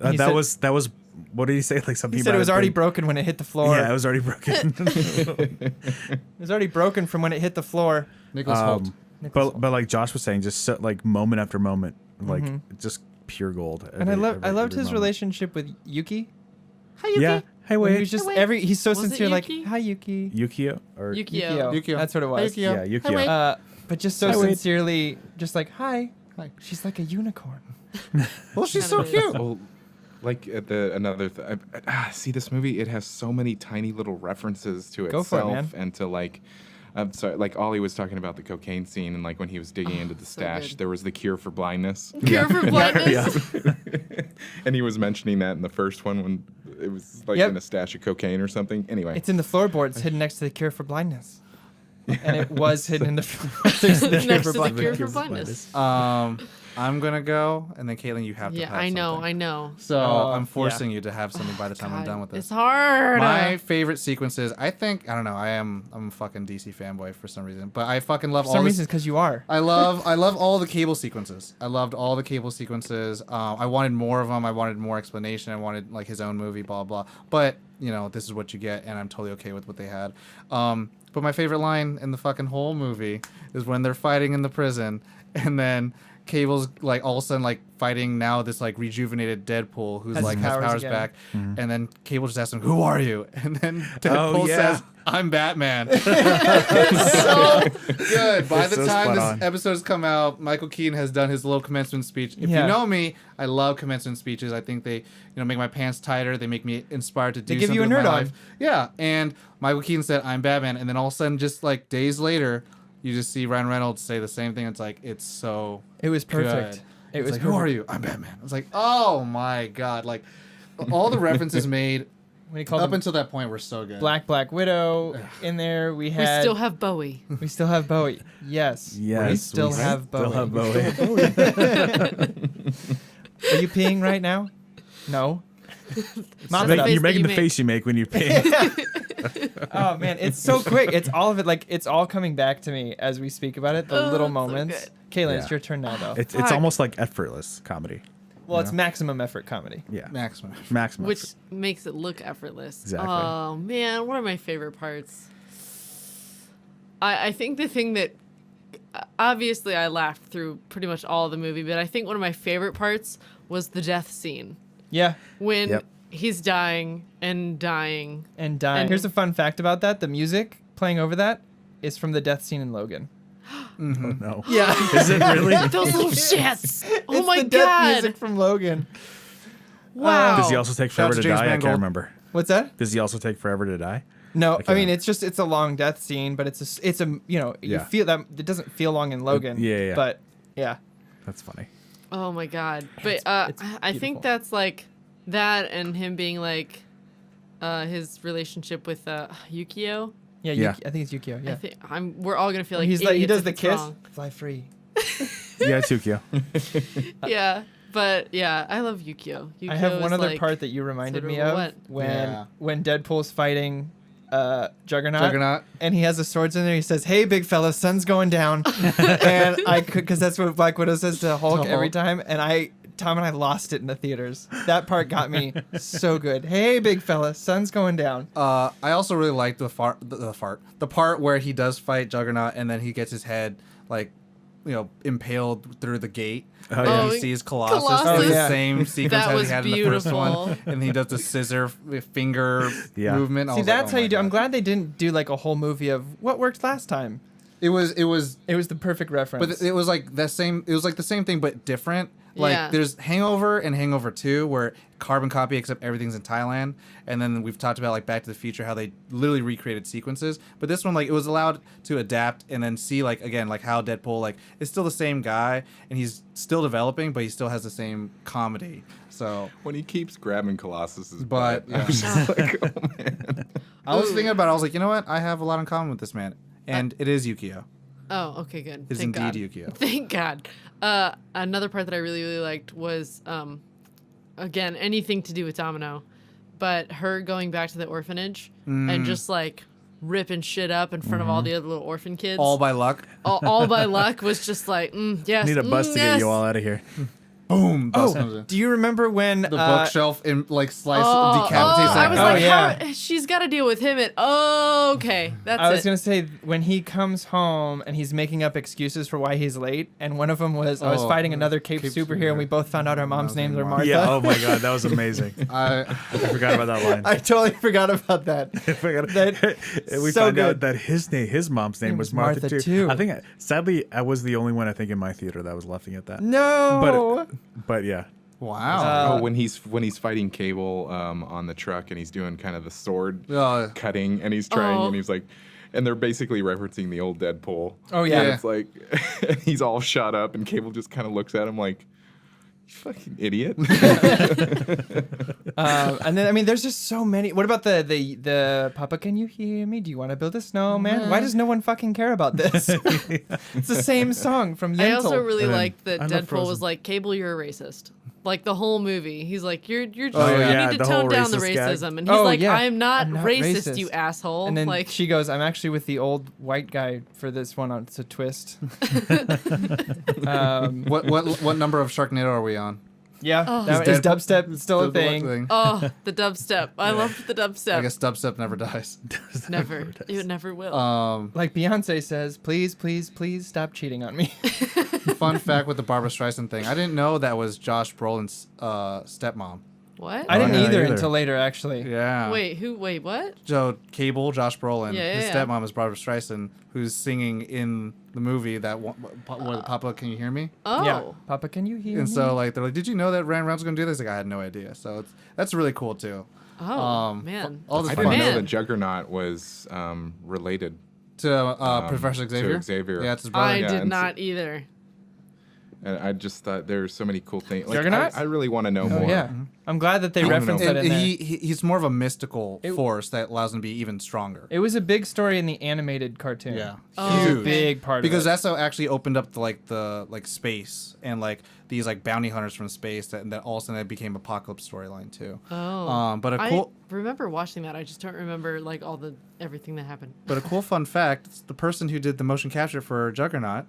He that said- was what did he say? Like something He said about it was it already being- broken when it hit the floor. Yeah, it was already broken. It was already broken from when it hit the floor. Nicholas Holt. Nicholas but like Josh was saying, just so, like moment after moment, like just pure gold. And I loved every his moment. relationship with Yuki. Hi Yuki. Yeah. Hey, When he wait. was just Hey, wait. he's so Was it sincere, like, Yuki? hi Yuki. Yukio or Yukio. Yukio. That's what it was. Yukio. yeah, Yukio. Hi, wait. But just so Hi, Wade. sincerely, just like, hi. Hi. She's like a unicorn. Well, she's so Kinda is. cute. Well, like see this movie. It has so many tiny little references to Go for it, itself man. and to like. I'm sorry, like Ollie was talking about the cocaine scene and like when he was digging into the so stash, good. there was the cure for blindness. Cure for blindness. And he was mentioning that in the first one when it was like Yep. in a stash of cocaine or something. Anyway, It's in the floorboards hidden next to the cure for blindness. And it was hidden in the floorboards next to the Next cure to for the cure blindness. for blindness. I'm gonna go, and then Caitlin, you have to. Yeah, have I know. something. I know. So Oh, I'm yeah. forcing you to have something by the time I'm God, done with this. It's hard. My favorite sequences, I think, I don't know, I'm a fucking DC fanboy for some reason, but I fucking love For all some this. reason, because you are. I love all the cable sequences. I loved all the cable sequences. I wanted more of them. I wanted more explanation. I wanted like his own movie, blah blah. But you know, this is what you get, and I'm totally okay with what they had. But my favorite line in the fucking whole movie is when they're fighting in the prison, and then Cable's like all of a sudden like fighting now this like rejuvenated Deadpool who's Has like his has powers powers again. back, and then Cable just asks him, "Who are you?" And then Deadpool yeah. says, "I'm Batman." It's so good. By It's the so time spot this on. episode has come out, Michael Keaton has done his little commencement speech. If Yeah. you know me, I love commencement speeches. I think they, make my pants tighter. They make me inspired to do give you something a with my nerd on. life. Yeah, and Michael Keaton said, "I'm Batman," and then all of a sudden, just like days later, you just see Ryan Reynolds say the same thing. It's like it's so. It was perfect. Good. It It's was like, who are perfect. you? I'm Batman. I was like, oh my god, like all the references made When he called up him until that point were so good. Black Widow in there, we We had. still have Bowie. We still have Bowie. Yes. Yes, We still have Bowie. Still have Bowie. Are you peeing right now? No. Mop the it up. face You're making that the you face you make when you pee. Oh man, it's so quick. It's all of it. Like it's all coming back to me as we speak about it. The Oh, little it's so moments. good. Kaylin, Yeah. it's your turn now, though. It's Fuck. almost like effortless comedy. Well, it's maximum effort comedy. Yeah, Maximum. maximum. Which effort. makes it look effortless. Exactly. Oh man, one of my favorite parts. I think the thing that obviously I laughed through pretty much all the movie, but I think one of my favorite parts was the death scene Yeah, when Yep. he's dying and dying. and dying. And- Here's a fun fact about that: the music playing over that is from the death scene in Logan. Oh no. Yeah, Is it really? Those little shits! Oh it's my the death god! music from Logan. Wow. Does he also take Shout out forever to to James die? I Mangold. can't remember. What's that? Does he also take forever to die? No, I mean can't- it's a long death scene, but it's a you Yeah. feel that it doesn't feel long in Logan. yeah. But yeah, That's funny. Oh my god! But it's I beautiful. think that's like that, and him being like his relationship with Yukio. yeah, Yeah. I think it's Yukio. Yeah, I think we're all gonna feel like he's like he idiots does if the it's kiss, wrong. fly free. Yeah, it's Yukio. Yeah, but yeah, I love Yukio. I have Yukio one is other like part that you reminded sort of me a of what? when Deadpool's fighting Juggernaut. Juggernaut. And he has the swords in there. He says, "Hey, big fella, sun's going down," and I could, because that's what Black Widow says to Hulk To every Hulk. time. And Tom and I lost it in the theaters. That part got me so good. Hey, big fella, sun's going down. I also really liked the part where he does fight Juggernaut and then he gets his head like impaled through the gate. Oh, And yeah. he sees Colossus. Colossus. It's Oh, yeah. the same sequence That as was he had in the first beautiful. one. And he does the scissor finger Yeah. movement. I See, was like, that's oh how you my do. I'm God. glad they didn't do like a whole movie of what worked last time. It was It was the perfect reference. But it was like the same. It was like the same thing, but different. Like Yeah. there's Hangover and Hangover 2, where carbon copy except everything's in Thailand. And then we've talked about like Back to the Future, how they literally recreated sequences. But this one, like, it was allowed to adapt and then see like again like how Deadpool like is still the same guy and he's still developing, but he still has the same comedy. So When he keeps grabbing Colossus's But, butt, I was just like, oh man. I was thinking about it. I was like, you know what? I have a lot in common with this man, and it is Yukio. Oh, okay, good. It's Thank God. indeed Yukio. Thank God. Another part that I really, really liked was, again, anything to do with Domino, but her going back to the orphanage and just like ripping shit up in front of all the other little orphan kids. All by luck. all by luck was just like, yes. Need a bus to get yes. you all out of here. Boom. Bus comes oh, in. do you remember when The bookshelf in like slice Oh, decapitates. I was Oh, like, yeah. how, she's got to deal with him. Okay, that's I was it. gonna say when he comes home and he's making up excuses for why he's late, and one of them was I was Oh, fighting another Cape Cape superhero, and we superhero. both found out our mom's names are Martha. Yeah. Oh my God, that was amazing. I I forgot about that line. I totally forgot about that. We so found good. out that his mom's name was Martha, too. I think, sadly, I was the only one I think in my theater that was laughing at that. No. But yeah, wow. Oh, when he's fighting Cable on the truck and he's doing kind of the sword Oh. cutting and he's trying Oh. and he's like, and they're basically referencing the old Deadpool. Oh, yeah. And it's like he's all shot up and Cable just kind of looks at him like, you fucking idiot. And then I mean, there's just so many. What about the Papa? Can you hear me? Do you want to build a snowman? Why does no one fucking care about this? It's the same song from Yentl. I also really And then liked that I love Deadpool was Frozen. like, "Cable, you're a racist." Like the whole movie, he's like, "You're just, Oh, you yeah, need to the tone whole down the racist gag. racism." And he's Oh, like, yeah. I'm not I'm not racist, racist. you asshole." And then like, she goes, "I'm actually with the old white guy for this one. It's a twist." What number of Sharknado are we on? Yeah, Oh. that is dubstep still a thing. oh, the dubstep. I loved the dubstep. I guess dubstep never dies. Never. It never will. Like Beyonce says, "Please, please, please stop cheating on me." Fun fact with the Barbra Streisand thing. I didn't know that was Josh Brolin's stepmom. what? I didn't yeah, either either. until later, actually. Yeah. Wait, what? Joe Cable, Josh Brolin. Yeah, His yeah. stepmom is Barbra Streisand, who's singing in the movie that Papa, Can You Hear Me? Oh. Yeah, Papa, can you hear And me? so like they're like, did you know that Ryan Reynolds was gonna do this? Like I had no idea. So that's really cool too. Oh, man. All this I fun didn't know Man. that Juggernaut was related. to Professor Xavier. To Xavier. Yeah, it's his brother. I Yeah, did and not either. And I just thought there's so many cool things. Like, Juggernaut? I really want to know Oh more. yeah, I'm glad that they wanna referenced know. that And in there. he's more of a mystical It- force that allows him to be even stronger. It was a big story in the animated cartoon. Yeah. Oh, It was a Huge. big part Because of it. that's what actually opened up the space and like these like bounty hunters from space that all of a sudden that became Apocalypse storyline too. Oh. But a I cool remember watching that. I just don't remember like everything that happened. fun fact: the person who did the motion capture for Juggernaut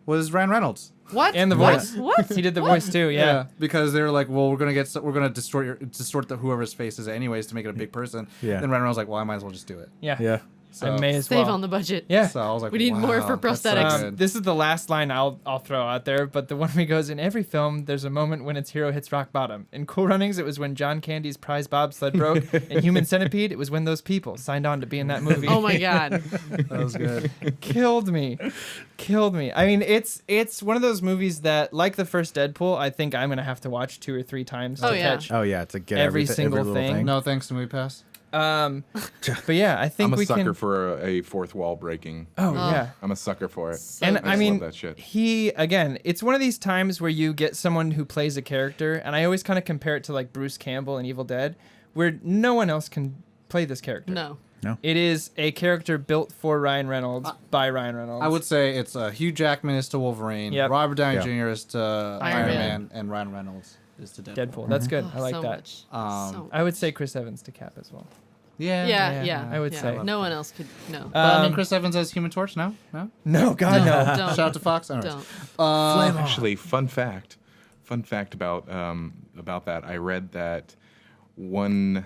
was Ryan Reynolds. What? And the What? voice. What? He did the What? voice too. Yeah. Because they were like, well, we're gonna distort whoever's face is anyways to make it a big person. Yeah. Then Ryan Reynolds was like, well, I might as well just do it. Yeah. yeah. So, I may as Save well. on the budget. Yeah. So I was like, We need more for wow, that's so prosthetics. good. This is the last line I'll throw out there, but the one where he goes, in every film, there's a moment when its hero hits rock bottom. In Cool Runnings, it was when John Candy's prize bobsled broke. In Human Centipede, it was when those people signed on to be in that movie. Oh my god. That was good. Killed me. I mean, it's one of those movies that, like the first Deadpool, I think I'm gonna have to watch 2 or 3 times Oh, to yeah. catch. Oh yeah, to get Every single little thing. No thanks to Movie Pass. But yeah, I think I'm a we sucker can. for a fourth wall breaking. Oh yeah. I'm a sucker for it. So And good. I just mean, love that shit. he again, it's one of these times where you get someone who plays a character, and I always kind of compare it to like Bruce Campbell in Evil Dead, where no one else can play this character. No. It is a character built for Ryan Reynolds by Ryan Reynolds. I would say it's Hugh Jackman is to Wolverine, Yep. Robert Downey Yeah. Jr. is to Iron Iron Man. Man, and Ryan Reynolds is to Deadpool. Deadpool. That's good. I like so that. Much. So I would say Chris Evans to Cap as well. Yeah. yeah. I would yeah. say. No one else could. No. But I mean, Chris Evans as Human Torch. No. No, God, no. Don't. Shout out to Fox. Anyways. Don't. Actually, fun fact about that. I read that one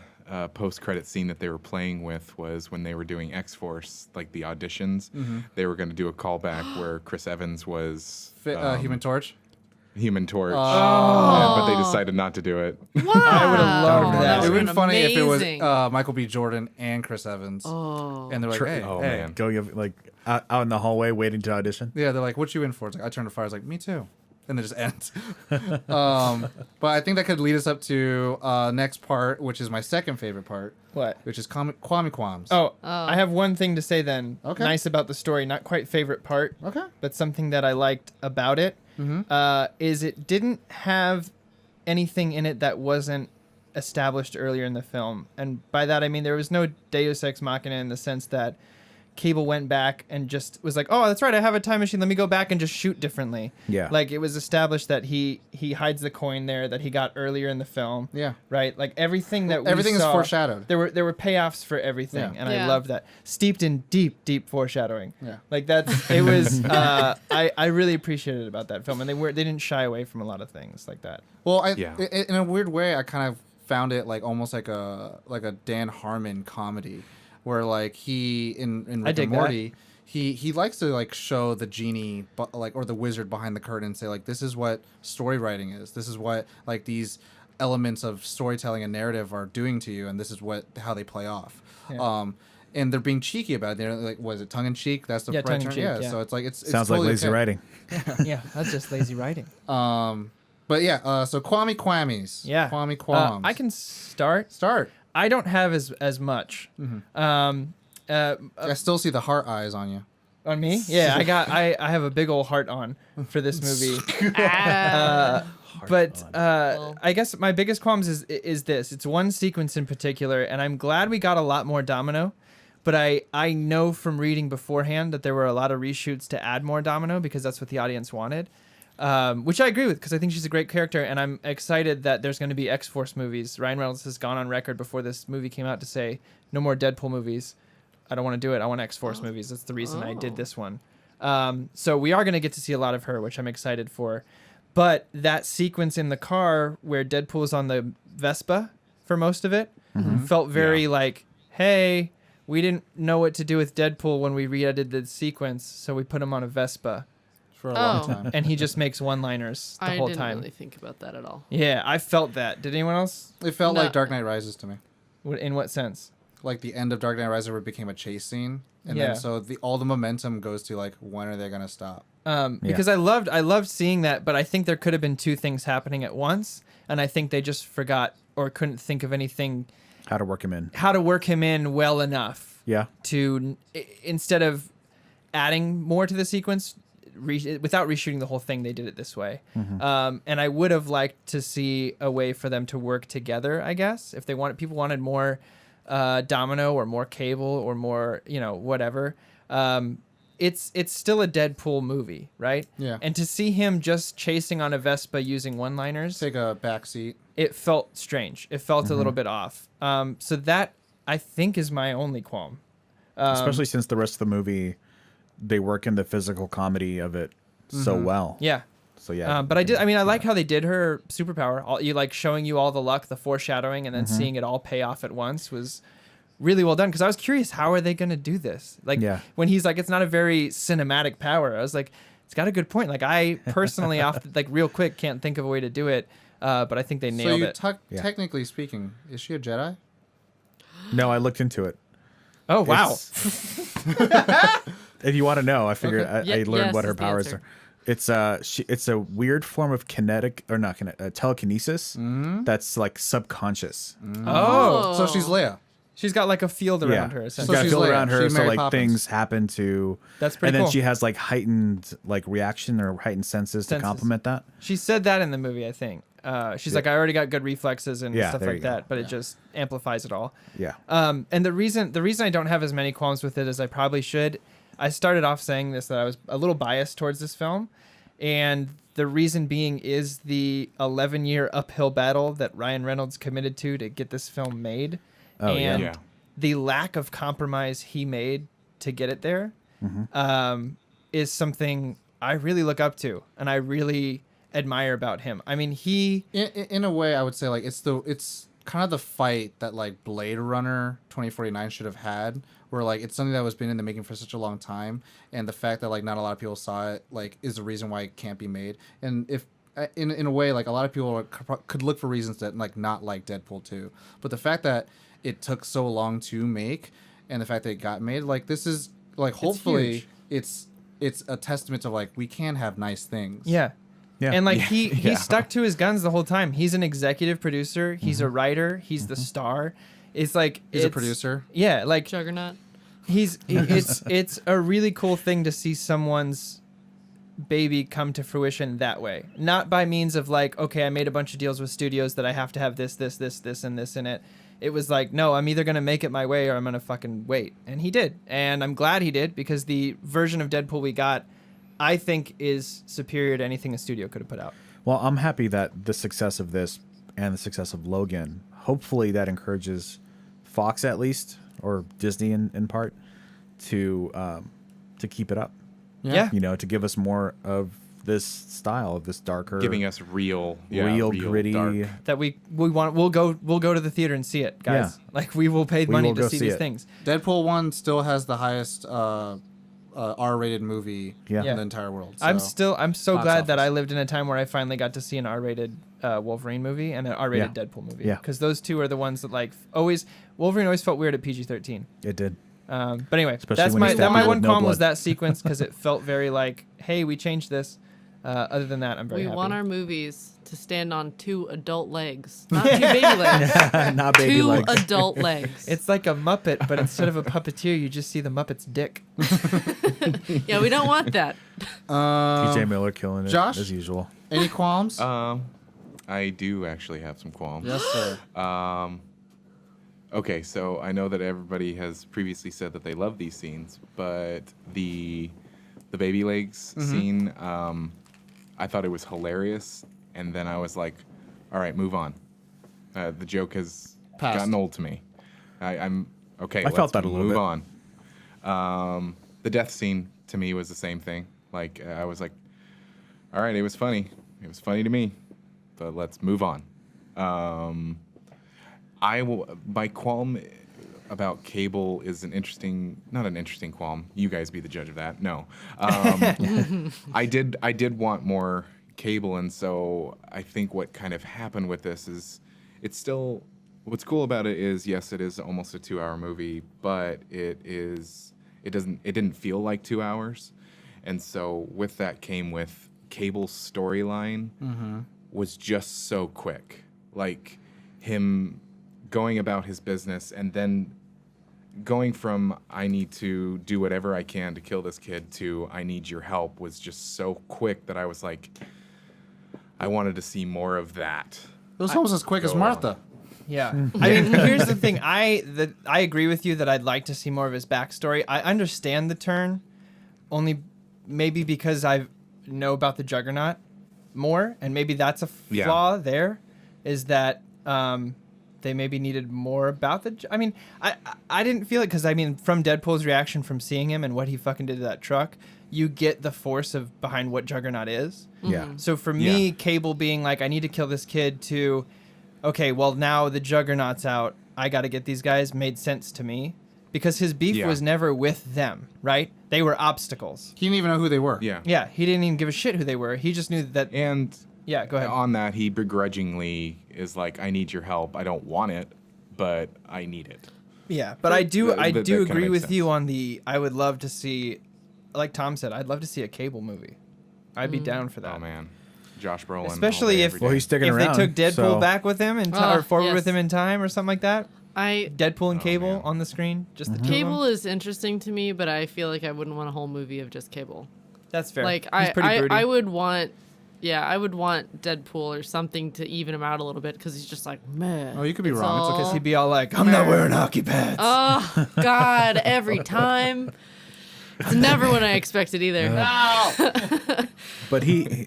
post-credit scene that they were playing with was when they were doing X-Force, like the auditions. They were going to do a callback where Chris Evans was Human Torch. Human Torch, Oh. but they decided not to do it. Wow. I would've loved that. It would've would have been funny if it was amazing. Michael B. Jordan and Chris Evans. Oh. And they're like, hey, oh, hey. man. Go give like out in the hallway waiting to audition. Yeah, they're like, what you in for? It's like, I turned to fire. I was like, me too. And it just ends. But I think that could lead us up to next part, which is my second favorite part, What? which is Kwame Qualms. Oh, I have one thing to say then. Okay. Nice about the story, not quite favorite part. Okay. But something that I liked about it is it didn't have anything in it that wasn't established earlier in the film. And by that I mean there was no Deus Ex Machina in the sense that Cable went back and just was like, oh, that's right, I have a time machine. Let me go back and just shoot differently. Yeah. Like, it was established that he hides the coin there that he got earlier in the film. Yeah. Right? Like, everything that we Everything is saw, foreshadowed. There were payoffs for everything, Yeah. and I Yeah. love that. Steeped in deep, deep foreshadowing. Yeah. Like, it was, I really appreciated about that film, and they didn't shy away from a lot of things like that. Well, Yeah. in a weird way, I kind of found it like almost like a Dan Harmon comedy, where like he in I Rick dig and that. Morty, he likes to like show the genie, like, or the wizard behind the curtain and say like, this is what story writing is. This is what like these elements of storytelling and narrative are doing to you, and this is how they play off. Yeah. And they're being cheeky about it. They're like, was it tongue in cheek? That's the Yeah, right tongue in term. cheek, yeah. So it's like it's Sounds totally like lazy okay. writing. Yeah, that's just lazy writing. But yeah, so Kwame Quamies. Yeah. Kwame Qualms. I can start. Start. I don't have as much. I still see the heart eyes on you. On me? Yeah, I have a big old heart on for this movie. But I guess my biggest qualms is this. It's one sequence in particular, and I'm glad we got a lot more Domino. But I know from reading beforehand that there were a lot of reshoots to add more Domino because that's what the audience wanted. Which I agree with because I think she's a great character, and I'm excited that there's going to be X-Force movies. Ryan Reynolds has gone on record before this movie came out to say, no more Deadpool movies. I don't want to do it. I want X-Force movies. That's the reason I did this one. So we are going to get to see a lot of her, which I'm excited for. But that sequence in the car where Deadpool's on the Vespa for most of it felt very like, hey, we didn't know what to do with Deadpool when we re-edited the sequence, so we put him on a Vespa. For a long Oh. time. And he just makes one-liners the I whole didn't time. really think about that at all. Yeah, I felt that. Did anyone else? It felt No. like Dark Knight Rises to me. In what sense? Like the end of Dark Knight Rises where it became a chase scene. And Yeah. then so all the momentum goes to like, when are they going to stop? Because I loved seeing that, but I think there could have been two things happening at once, and I think they just forgot or couldn't think of anything How to work him in. how to work him in well enough Yeah. to instead of adding more to the sequence without reshooting the whole thing, they did it this way. And I would have liked to see a way for them to work together, I guess, if people wanted more Domino or more Cable or more, whatever. It's still a Deadpool movie, right? Yeah. And to see him just chasing on a Vespa using one-liners, Take a back seat. it felt strange. It felt a little bit off. So that, I think, is my only qualm. Especially since the rest of the movie, they work in the physical comedy of it so well. Yeah. So yeah. But I like how they did her superpower. You like showing you all the luck, the foreshadowing, and then seeing it all pay off at once was really well done. Because I was curious, how are they going to do this? Like when he's like, it's not a very cinematic power. I was like, it's got a good point. Like I personally, real quick, can't think of a way to do it. But I think they nailed it. Technically speaking, is she a Jedi? No, I looked into it. Oh wow! If you want to know, I figured Okay. I learned Yes what her is the powers answer. are. It's a weird form of telekinesis that's like subconscious. Oh, So she's Leia. she's got like a field around her. She's Essentially. got a she's feel Leia. around her, She's so Mary like Poppins. things happen to. That's pretty And then cool. she has like heightened like reaction or heightened senses to Senses. complement that. She said that in the movie, I think. She's like, I already got good reflexes and Yeah, stuff there like you go. that, but it just amplifies it all. Yeah. And the reason I don't have as many qualms with it as I probably should, I started off saying this, that I was a little biased towards this film, and the reason being is the 11-year uphill battle that Ryan Reynolds committed to get this film made, and Yeah. the lack of compromise he made to get it there is something I really look up to, and I really admire about him. I mean, In a way, I would say like it's kind of the fight that like Blade Runner 2049 should have had, where like it's something that was been in the making for such a long time, and the fact that like not a lot of people saw it like is the reason why it can't be made. And if in a way, like a lot of people could look for reasons that like not like Deadpool 2, but the fact that it took so long to make, and the fact that it got made, like this is like hopefully it's a testament to like we can have nice things. Yeah. Yeah. And like he stuck to his guns the whole time. He's an executive producer. He's a writer. He's the star. It's like He's a producer. Yeah, like Juggernaut. it's a really cool thing to see someone's baby come to fruition that way. Not by means of like, okay, I made a bunch of deals with studios that I have to have this, and this in it. It was like, no, I'm either gonna make it my way or I'm gonna fucking wait. And he did. And I'm glad he did, because the version of Deadpool we got, I think, is superior to anything a studio could have put out. Well, I'm happy that the success of this and the success of Logan, hopefully that encourages Fox at least, or Disney in part, to keep it up. Yeah. You know, to give us more of this style, of this darker, Giving us real gritty. dark. That we want. We'll go to the theater and see it, guys. Yeah. Like we will pay We money will to go see see these it. things. Deadpool 1 still has the highest R-rated movie Yeah. in the entire world. I'm so- so box glad that office. I lived in a time where I finally got to see an R-rated Wolverine movie and an R-rated Yeah. Deadpool movie. Yeah. Because those two are the ones that like always Wolverine always felt weird at PG-13. It did. But anyway, Especially that's when you stab my people one with no qualm was blood. that sequence, because it felt very like, hey, we changed this. Other than that, I'm very We happy. want our movies to stand on 2 adult legs, not 2 baby legs. Not baby 2 legs. adult legs. It's like a Muppet, but instead of a puppeteer, you just see the Muppet's dick. Yeah, we don't want that. TJ Miller killing it Josh? as usual. Any qualms? I do actually have some qualms. Yes, sir. Okay, so I know that everybody has previously said that they love these scenes, but the baby legs scene, I thought it was hilarious, and then I was like, all right, move on. The joke has Passed. gotten old to me. I'm okay. I let's felt that a little move bit. on. The death scene to me was the same thing. Like I was like, all right, it was funny. It was funny to me, but let's move on. My qualm about Cable is not an interesting qualm. You guys be the judge of that. No, I did want more Cable, and so I think what kind of happened with this is it's still. What's cool about it is, yes, it is almost a 2-hour movie, but it didn't feel like 2 hours, and so with that came with Cable's storyline was just so quick, like him going about his business and then going from I need to do whatever I can to kill this kid to I need your help was just so quick that I was like, I wanted to see more of that. It was almost as quick as go Martha. Yeah. I mean, here's the thing. I agree with you that I'd like to see more of his backstory. I understand the turn, only maybe because I know about the Juggernaut more, and maybe that's a flaw there, is that they maybe needed more about the... I mean, I didn't feel it, because, I mean, from Deadpool's reaction from seeing him and what he fucking did to that truck, you get the force of behind what Juggernaut is. Yeah. So for me, Yeah. Cable being like, I need to kill this kid, to, okay, well, now the Juggernaut's out, I got to get these guys, made sense to me. Because his beef was never with them, right? They were obstacles. He didn't even know who they were. Yeah. Yeah, he didn't even give a shit who they were. He just knew that... And Yeah, go ahead. on that, he begrudgingly is like, I need your help. I don't want it, but I need it. Yeah, but I do that kinda agree makes with you sense. on the... I would love to see... Like Tom said, I'd love to see a Cable movie. I'd be down for that. Oh, man. Josh Brolin. Especially all day, if- every Well, day. he's sticking If around. they took Deadpool so- back with him and Oh, or forward yes. with him in time or something like that, Deadpool and Cable man. on the screen, just the two of Cable them. is interesting to me, but I feel like I wouldn't want a whole movie of just Cable. That's fair. Like He's pretty broody. I would want, I would want Deadpool or something to even him out a little bit, because he's just like, man. Oh, you could be wrong. It's okay. Because he'd be all like, I'm not wearing hockey pads. Oh God! Every time. It's never what I expected either. But he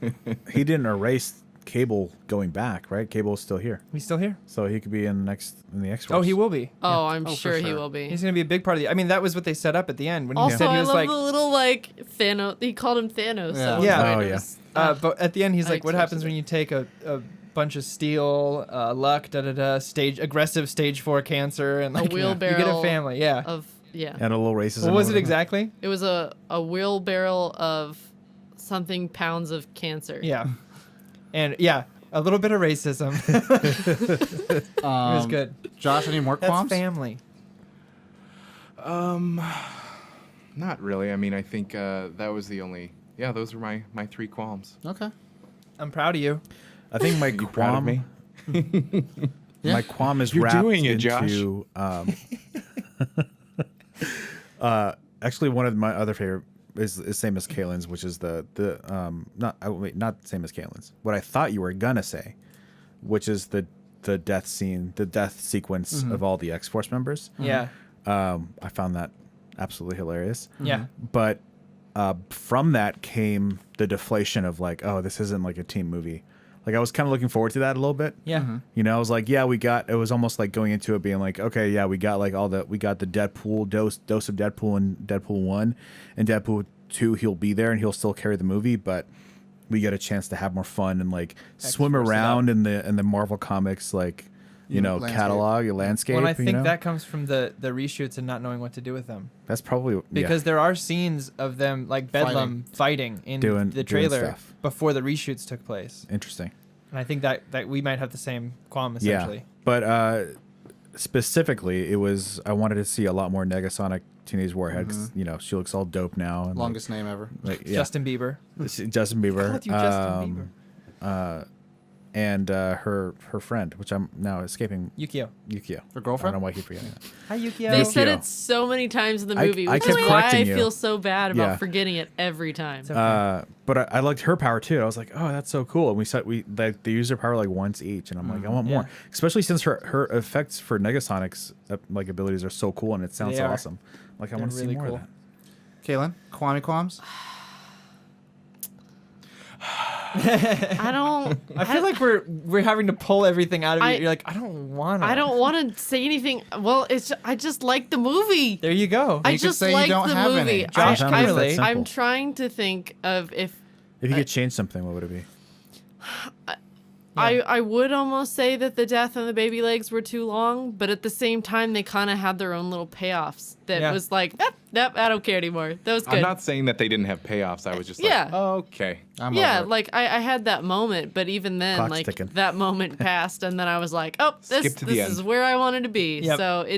didn't erase Cable going back, right? Cable's still here, He's still here. so he could be in the X-Force. Oh, he will be. Oh, I'm Oh, for sure he sure. will be. He's going to be a big part of the... I mean, that was what they set up at the end. When he Also, said he I was love like... the little like Thanos. He called him Thanos. Yeah. So Yeah. Oh, it yeah. was- but at the end, he's I like, what expected happens it. when you take a bunch of steel, luck, aggressive stage 4 cancer, and like wheelbarrow you get a family, yeah. And a little racism. What was or it whatever. exactly? It was a wheelbarrow of something pounds of cancer. Yeah, and yeah, a little bit of racism. It was good. Josh, any more That's qualms? family. Not really. I mean, I think that was the only. Yeah, those were my 3 qualms. Okay. I'm proud of you. I think my Are you proud of qualm. me? My qualm is You're wrapped doing it, Josh. into. Actually, one of my other favorite is same as Kaylin's, which is not same as Kaylin's. What I thought you were gonna say, which is the death scene, the death sequence of all the X-Force members. Yeah, I found that absolutely hilarious. yeah. But from that came the deflation of like, oh, this isn't like a team movie. Like I was kind of looking forward to that a little bit. Yeah. You know, I was like, yeah, it was almost like going into it being like, okay, yeah, we got the Deadpool dose of Deadpool in Deadpool 1 and Deadpool 2, he'll be there and he'll still carry the movie, but we get a chance to have more fun and like swim X-Force it around in the Marvel Comics, like, Landscape. catalog, landscape. Well, I think you know? that comes from the reshoots and not knowing what to do with them. That's probably Because there are scenes of them like Bedlam fighting in Doing the trailer stuff. before the reshoots took place. interesting. And I think that we might have the same qualm Yeah, essentially. but specifically, it was I wanted to see a lot more Negasonic Teenage Warhead. 'Cause, she looks all dope now. And Longest name ever. like yeah. Justin Bieber. Justin Bieber. called you Justin Bieber. And her friend, which I'm now escaping. Yukio. Yukio. Her girlfriend? I don't know why I keep forgetting that. Hi, Yukio. They said Yukio. it so many times in the I- movie, I which kept is why I correcting you. feel so bad about Yeah. forgetting it every time. okay. But I liked her power too. I was like, oh, that's so cool. And they use their power like once each, and I'm like, I want more. Especially since her effects for Negasonics like abilities are so cool, and it sounds They are. awesome. Like I They're want to see really more cool. of that. Kaylin, qualms? I don't. I feel like we're having to pull everything out of you. You're like, I don't want to. I don't want to say anything. Well, I just like the movie. There you go. I You could just say you like don't the have any. movie. Josh, can I relate. relate. I'm trying to think of if If you could change something, what would it be? I would almost say that the death and the baby legs were too long, but at the same time they kind of had their own little payoffs that Yeah. was like, I don't care anymore. That was good. I'm not saying that they didn't have payoffs. I was just Yeah. like, oh, okay. I'm Yeah, over it. like I had that moment, but even then, Clock's like ticking. that moment passed, and then I was like, oh, this Skip to the is end. where I wanted to be. Yep. So I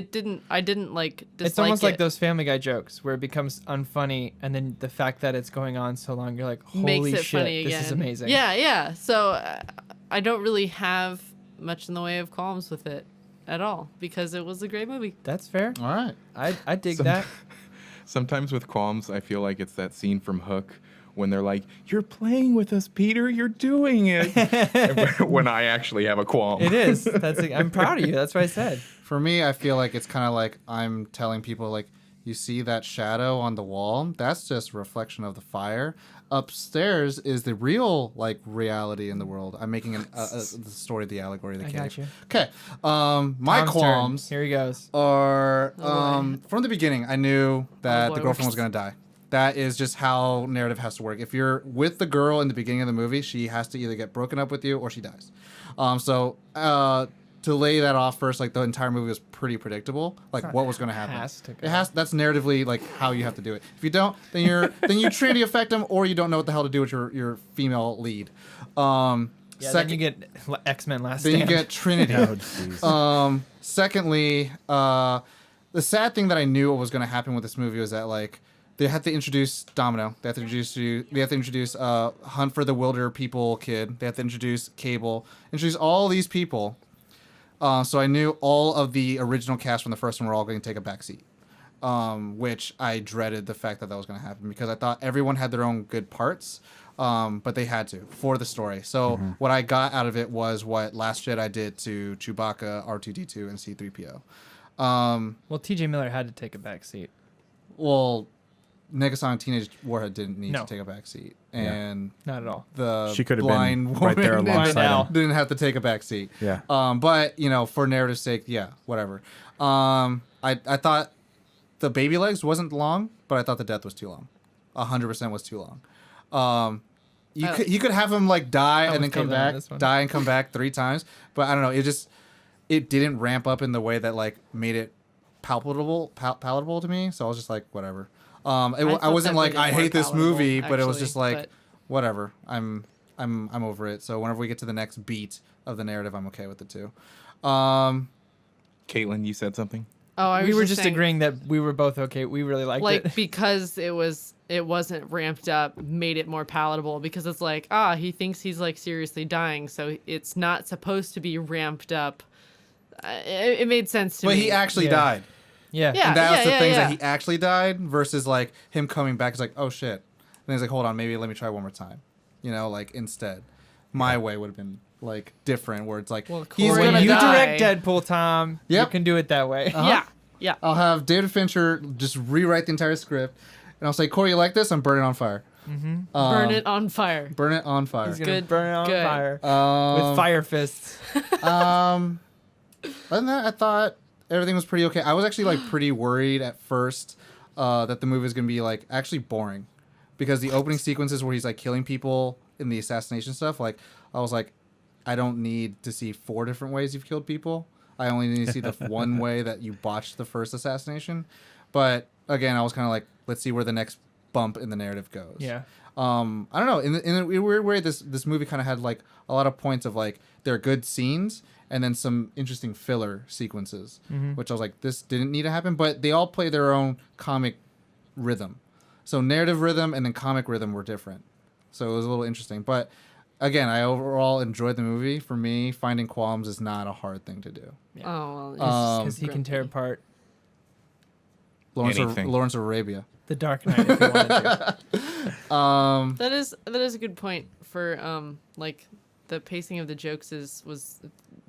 didn't like dislike It's almost like it. those Family Guy jokes where it becomes unfunny, and then the fact that it's going on so long, you're like, holy makes it shit, funny again. this is amazing. Yeah. So I don't really have much in the way of qualms with it at all because it was a great movie. That's fair. All right. I dig Some- that. Sometimes with qualms, I feel like it's that scene from Hook when they're like, "You're playing with us, Peter. You're doing it." When I actually have a qualm. It is. I'm proud of you. That's what I said. For me, I feel like it's kind of like I'm telling people, like, you see that shadow on the wall? That's just a reflection of the fire. Upstairs is the real, like, reality in the world. I'm making the story of the allegory of the I cave. got you. Okay. My Tom's turn. qualms Here he goes. are Oh, boy. from the beginning. I knew that boy, the girlfriend was worse. going to die. That is just how narrative has to work. If you're with the girl in the beginning of the movie, she has to either get broken up with you or she dies. To lay that off first, like the entire movie was pretty predictable, like what was going to happen. has to go. It has. That's narratively like how you have to do it. If you don't, then you Trinity affect them, or you don't know what the hell to do with your female lead. Yeah, then you get X-Men Last then Stand. you get Trinity. Oh, jeez. Secondly, the sad thing that I knew what was going to happen with this movie was that like they had to introduce Domino. They have to introduce Hunt for the Wilder People kid. They have to introduce Cable. Introduce all these people. So I knew all of the original cast from the first one were all going to take a back seat. Which I dreaded the fact that was going to happen because I thought everyone had their own good parts. But they had to for the story. So what I got out of it was what Last Jedi did to Chewbacca, R2D2, and C-3PO. Well, T.J. Miller had to take a back seat. Well, Negasonic Teenage Warhead didn't need No. to take a back seat, and Not at all. the She could have blind been right there woman alongside him. didn't have to take a back seat. Yeah. But for narrative's sake, yeah, whatever. I thought the baby legs wasn't long, but I thought the death was too long. 100% was too long. you could have him like die and then with come Caitlin on back, this one. die and come back 3 times. But I don't know. It didn't ramp up in the way that like made it palatable to me. So I was just like, whatever. I thought wasn't that like made it I more hate this palatable, movie, but it was actually, just like but- whatever. I'm over it. So whenever we get to the next beat of the narrative, I'm okay with it too. Caitlin, you said something? Oh, I was We were just saying, agreeing that we were both okay. We really liked like it. because it wasn't ramped up, made it more palatable because it's like, he thinks he's like seriously dying, so it's not supposed to be ramped up. It made sense to me. But he actually Yeah. died. Yeah. Yeah. And that was the things yeah. that he actually died versus like him coming back. It's like, oh shit. And he's like, hold on, maybe let me try one more time. You know, like instead, my way would have been like different, where it's like he's Corey, When gonna you die. direct Deadpool, Tom, you Yep. can do it that way. Yeah. I'll have David Fincher just rewrite the entire script, and I'll say, Corey, you like this? I'm burning on fire. Burn it on fire. Burn it on fire. He's gonna Good, burn it on good. fire with fire fists. Other than that, I thought everything was pretty okay. I was actually like pretty worried at first that the movie was gonna be like actually boring, because the opening sequences where he's like killing people in the assassination stuff, like I was like, I don't need to see 4 different ways you've killed people. I only need to see the one way that you botched the first assassination. But again, I was kind of like, let's see where the next bump in the narrative goes. Yeah. I don't know. In a weird way, this movie kind of had like a lot of points of like there are good scenes and then some interesting filler sequences, which I was like, this didn't need to happen. But they all play their own comic rhythm. So narrative rhythm and then comic rhythm were different. So it was a little interesting. But again, I overall enjoyed the movie. For me, finding qualms is not a hard thing to do. Oh well. Because he can tear apart Anything. Lawrence of Arabia. the Dark Knight if you wanted to. That is a good point for like the pacing of the jokes was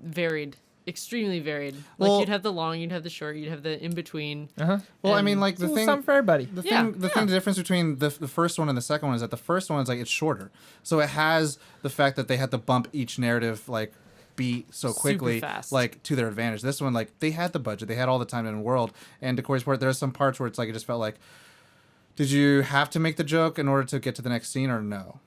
varied, extremely varied. Like Well- you'd have the long, you'd have the short, you'd have the in between. Uh-huh. Well, I And mean, like the Well, thing. some for everybody. The Yeah, thing, the difference between the first one and the second one is that the first one is like it's shorter, so it has the fact that they had to bump each narrative like beat so Super quickly, fast. like to their advantage. This one, like they had the budget, they had all the time in the world, and to Corey's part, there's some parts where it's like it just felt like, did you have to make the joke in order to get to the next scene or no?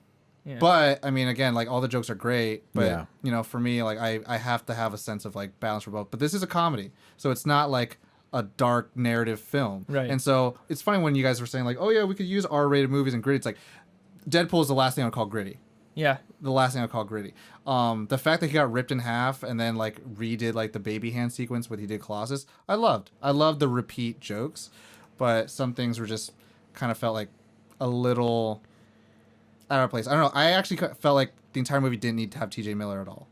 Yeah. But I mean, again, like all the jokes are great, but Yeah. you know, for me, like I have to have a sense of like balance for both. But this is a comedy, so it's not like a dark narrative film, Right. And so it's funny when you guys were saying like, oh yeah, we could use R-rated movies and gritty. It's like Deadpool is the last thing I'd call gritty. Yeah. The last thing I'd call gritty. The fact that he got ripped in half and then like redid like the baby hand sequence what he did Colossus, I loved the repeat jokes, but some things were just kind of felt like a little out of place. I don't know. I actually felt like the entire movie didn't need to have T.J. Miller at all.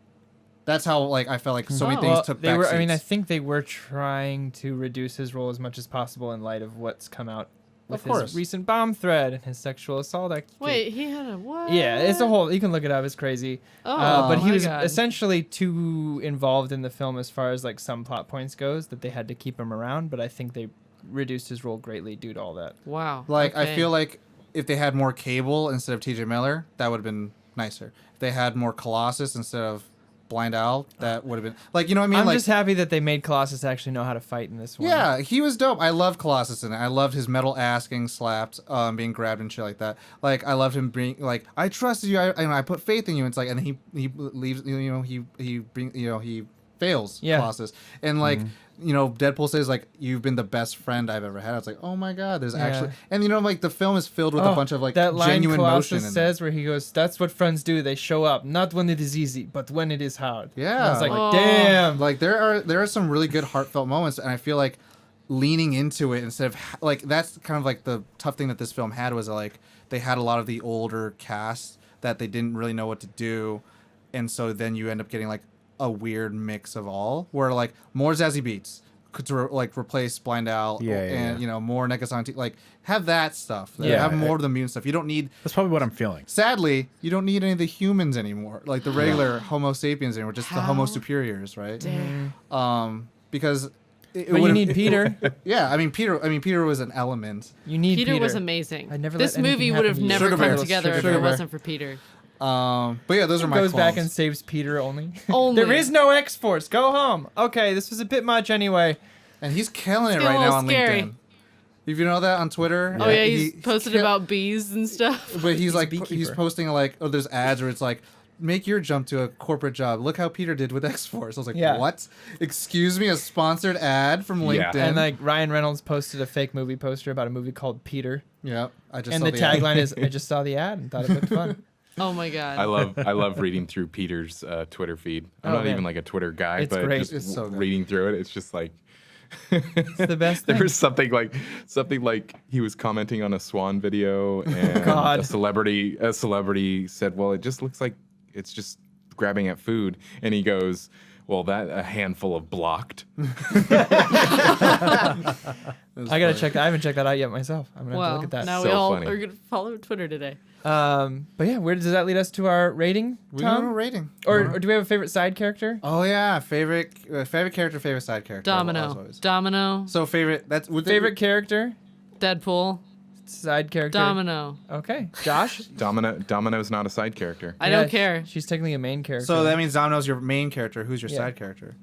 That's how like I felt like so many things Well, took they back were. I mean, I seats. think they were trying to reduce his role as much as possible in light of what's come out with Of course. his recent bomb thread and his sexual assault. Wait, he had a what? Yeah, it's a whole. You can look it up. It's crazy. Oh, but he my was God. essentially too involved in the film as far as like some plot points goes that they had to keep him around. But I think they reduced his role greatly due to all that. Wow. Like I okay. feel like if they had more Cable instead of T.J. Miller, that would have been nicer. If they had more Colossus instead of Blind Owl, that would have been like, you know what I mean? I'm like, just happy that they made Colossus actually know how to fight in this one. yeah, he was dope. I loved Colossus in it. I loved his metal ass getting slapped, being grabbed and shit like that. Like I loved him being like, I trusted you. I put faith in you. It's like, and he leaves. You know, he fails Yeah. Colossus, and like you know, Deadpool says like, you've been the best friend I've ever had. I was like, oh my god, there's actually, and you know, like the film is filled with a bunch of like that line genuine Colossus emotion. In says where he goes, "That's what friends do. They show up, not when it is easy, but when it is hard." Yeah. And I was like, Oh. damn. Like there are some really good heartfelt moments, and I feel like leaning into it instead of like that's kind of like the tough thing that this film had was like they had a lot of the older cast that they didn't really know what to do, and so then you end up getting like a weird mix of all where like more Zazie Beetz could like replace Blind Owl and you know more Negasonic, like have that stuff. Yeah. Have more of the mutant stuff. You don't need. That's probably what I'm feeling. Sadly, you don't need any of the humans anymore, like the regular Homo sapiens anymore, just the Homo superiors, right? Because But you need Peter. yeah, I mean Peter was an element. You need Peter Peter. was amazing. I never this let anything movie would have happen to you. never Sugar come Bear. together if Sugar it Bear. wasn't for Peter. But yeah, those are my goes back qualms. and saves Peter only. Only. There is no X-Force. Go home. Okay, this was a bit much anyway. And he's killing it It's right getting a now on little scary. LinkedIn. If you know that on Twitter. Oh yeah, he's posted about bees and stuff. But he's like, beekeeper. he's posting like, oh, there's ads where it's like, make your jump to a corporate job. Look how Peter did with X-Force. I was like, Yeah. what? Excuse me, a sponsored ad from Yeah. LinkedIn. And like Ryan Reynolds posted a fake movie poster about a movie called Peter, yeah, I just and saw the ad. tagline is, "I just saw the ad and thought it looked fun." Oh my god. I love reading through Peter's Twitter feed. I'm Oh, not man. even like a Twitter guy, It's but great. just It's so good. reading through it, it's just like It's the best there thing. was something like he was commenting on a Swan video, and God. a celebrity said, "Well, it just looks like it's just grabbing at food," and he goes, "Well, that a handful of blocked." I gotta check that. I haven't checked that out yet myself. I'm gonna have to Well, look at that. now So we all funny. are gonna follow Twitter today. But yeah, where does that lead us to our rating, We got a Tom? rating. Or do we have a favorite side character? Oh yeah, favorite character, favorite side character. Domino. Always. Domino. So favorite. That's would Favorite character, Deadpool. side character. Domino. Okay, Josh. Domino's not a side character. I Yeah, don't care. She's technically a main character. So that means Domino's your main character. Who's your Yeah. side character?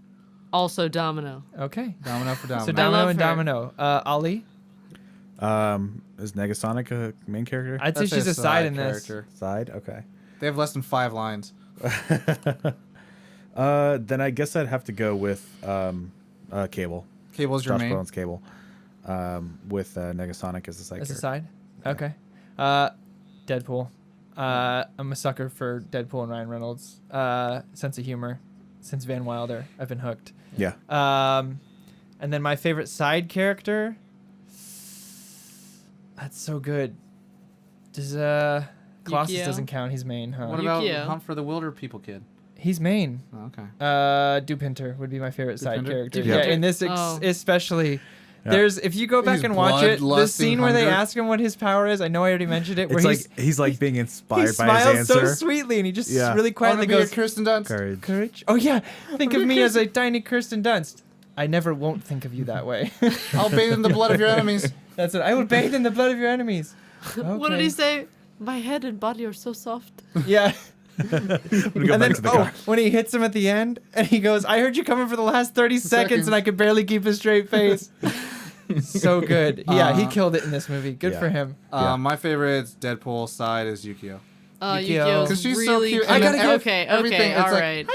Also Domino. Okay. Domino for Domino. So I Domino love and her. Domino. Ollie. Is Negasonic a main character? I'd say That's she's a side in this. character. Side? Okay. They have less than 5 lines. Then I guess I'd have to go with Cable. Cable's your Josh main. Brolin's Cable. With Negasonic as a side As a character. side. Okay. Deadpool. I'm a sucker for Deadpool and Ryan Reynolds. Sense of humor. Since Van Wilder, I've been hooked. Yeah. And then my favorite side character. That's so good. Does Colossus Yukio? doesn't count. He's main, huh? What about Yukio. Hunt for the Wilder People Kid? He's main. Oh, okay. Dupinter would be my favorite side Dupinter? character. Dupinter? Yeah, in this Oh. especially. Yeah. There's if you go back He's and watch it, the bloodlusting scene where they hunger. ask him what his power is. I know I already mentioned it. Where It's like he's like being he inspired by his smiles answer. so sweetly, and he just Yeah. really quietly Wanna be a goes, Kirsten Dunst? Courage. "Courage." Oh yeah, think of me as a tiny Kirsten Dunst. I never won't think of you that way. I'll bathe in the blood of your enemies. That's it. I will bathe in the blood of your enemies. What did Okay. he say? My head and body are so soft. Yeah. We go And back then to the car. when he hits him at the end, and he goes, "I heard you coming for the last 30 seconds, and I could barely keep a straight face." So good. Yeah, he killed it in this movie. Good Yeah. for him. Yeah. My favorite Deadpool side is Yukio. Yukio. Yukio's 'Cause she's so really cute, cute. and then Okay, everything, okay, it's all like, right.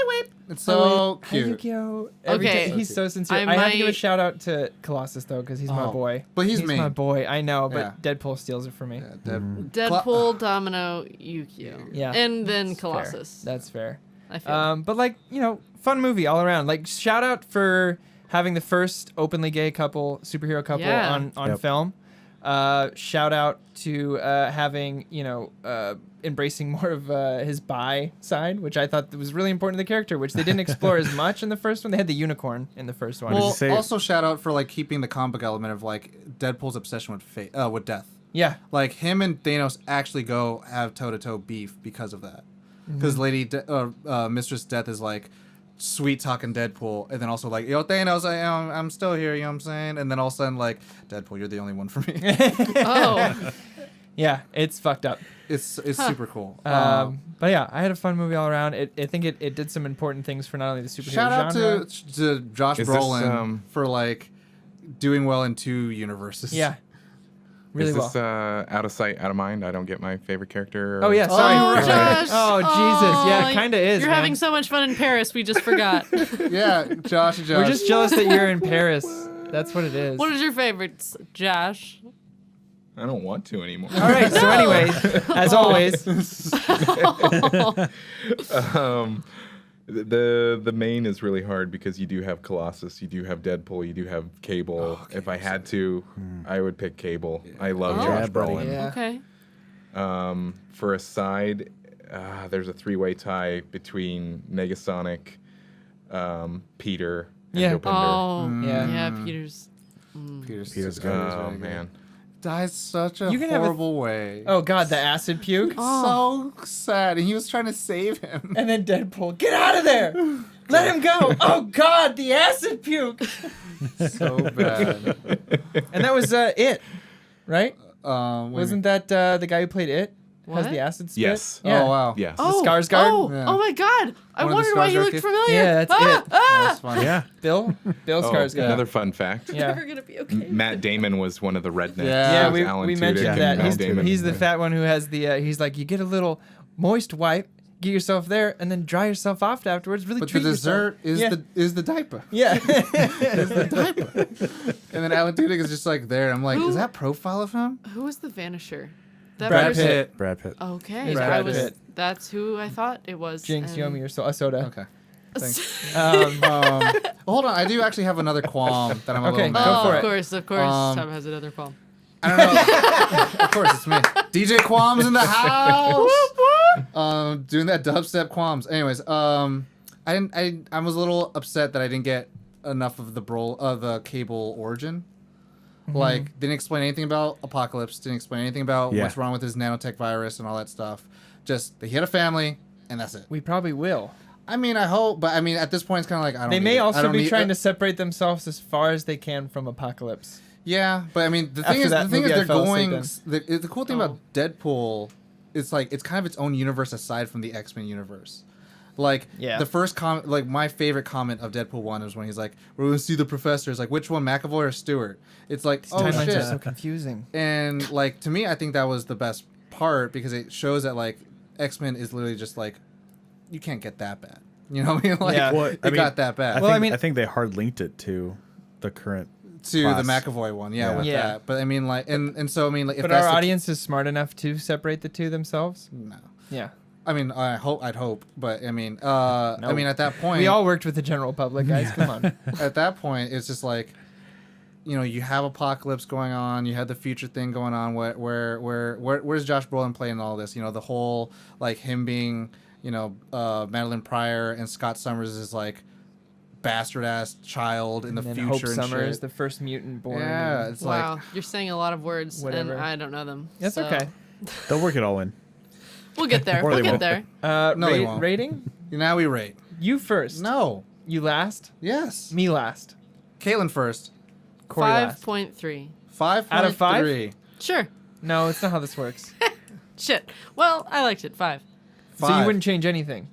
It's so Hi, cute. Yukio. Okay. He's so sincere. I I have to give a might- shout out to Colossus though, because he's my Oh, boy. but he's my main. boy. I know, but Yeah. Deadpool steals it for me. Yeah, Deadpool, Domino, Yukio. Yeah. And then Fair. Colossus. That's fair. I feel. But like, fun movie all around. Like, shout out for having the first openly gay superhero couple Yeah. on Yep. film. Shout out to having embracing more of his bi side, which I thought was really important to the character, which they didn't explore as much in the first one. They had the unicorn in the first one. did you Well, say? also shout out for like keeping the comic book element of like Deadpool's obsession with death. Yeah. Like him and Thanos actually go have toe-to-toe beef because of that. Because Mistress Death is like sweet talking Deadpool, and then also like, yo Thanos, I'm still here, you know what I'm saying? And then all of a sudden like, Deadpool, you're the only one for me. Oh, Yeah, it's fucked up. it's super cool. But yeah, I had a fun movie all around. I think it did some important things for not only the superhero Shout out genre. to Josh Is this, Brolin for like doing well in 2 universes. Yeah. Really Is well. this out of sight, out of mind? I don't get my favorite character. Oh yeah, sorry. oh, right. Josh. Oh, Jesus. Yeah, it kinda is, You're man. having so much fun in Paris. We just forgot. Yeah, Josh and Josh. We're just jealous that you're in Paris. That's what it is. What is your favorites, Josh? I don't want to anymore. All right. So, anyways, as always, The main is really hard because you do have Colossus, you do have Deadpool, you do have Cable. If I had to, I would pick Cable. I love Oh. Josh Yeah, buddy. Brolin. Yeah. Okay. For a side, there's a 3-way tie between Negasonic, Peter, and Yeah. Dopinder. Oh, Yeah. yeah. Peter's. Peter's good. Oh man. dies such a You can have a- horrible way. oh god, the acid puke, So sad. And he was trying to save him. and then Deadpool, get out of there, let him go. Oh god, the acid puke. So bad. And that was it, right? Wasn't Wasn't that the guy who played it? has What? the acid spit. Yes. Yeah. Oh wow. Yes. Oh, Skarsgård? Oh, Yeah. oh my God! I One of the wondered why he Skarsgård looked kids? familiar. Yeah, that's Ah, it. ah! That's funny. Yeah. Bill Skarsgård. Another fun fact. Yeah. Never gonna be okay. Matt Damon was one of the rednecks. Yeah. Yeah, It was we, Alan we Tudyk mentioned and that. Matt Damon. He's the fat one who has the. He's like, you get a little moist wipe, get yourself there, and then dry yourself off afterwards. Really But the treat yourself. dessert is the diaper. Yeah. And then Alan Tudyk is just like there. I'm like, Who- is that profile of him? Who was the Vanisher? That Brad person- Pitt. Brad Pitt. Okay, It's I Brad was. Pitt. That's who I thought it was. Jinx, you owe and- me your a soda. Okay. Thanks. Um, Hold on, I do actually have another qualm that I'm a Okay, little go mad Oh, for at. it. of course. Tom has another qualm. I don't know. Of course, it's me. DJ Qualms in the house. Doing that dubstep Qualms. Anyways, I was a little upset that I didn't get enough of the cable origin. Like, didn't explain anything about Apocalypse. Didn't explain anything about Yeah. what's wrong with his nanotech virus and all that stuff. Just that he had a family, and that's it. we probably will. I mean, I hope, but I mean, at this point, it's kind of like I don't. They need may it. I also don't be need- trying to separate themselves as far as they can from Apocalypse. Yeah, but I mean, the After thing is, that movie, I they're fell asleep going. in. The cool thing about Deadpool, is like it's kind of its own universe aside from the X-Men universe. Like Yeah. the first comment, like my favorite comment of Deadpool 1 is when he's like, "We're going to see the professor." It's like, which one, McAvoy or Stewart? It's like, oh Timelines shit. are so confusing. And like to me, I think that was the best part because it shows that like X-Men is literally just like, you can't get that bad. You know what I mean? Like Yeah. Well, it I mean, got that bad. Well, I I mean- think they hard linked it to the current. to class. the McAvoy one, yeah, Yeah. with Yeah. that. But I mean, like, and so I mean, like, if But that's our the- audience is smart enough to separate the two themselves. no. Yeah. I mean, I'd hope, but I mean, I mean, at that point, We all worked with the general public, guys. Come on. at that point, it's just like, you know, you have Apocalypse going on, you have the future thing going on. Where's Josh Brolin playing all this? You know, the whole like him being, you know, Madeline Pryor and Scott Summers is like bastard ass child in the And then future Hope and Summers, shit. the first mutant born. Yeah, and- it's Wow, like you're saying a lot of words, Whatever. and I don't know them. That's so okay. They'll work it all in. We'll get there. Or We'll they get won't. there. No, they won't. Rating? now we rate. You first. No. You last. Yes. Me last. Caitlin first. Corey last. 5.3. 5 Out of 5? 3. Sure. No, it's not how this works. Shit. Well, I liked it. 5. So you 5. wouldn't change anything.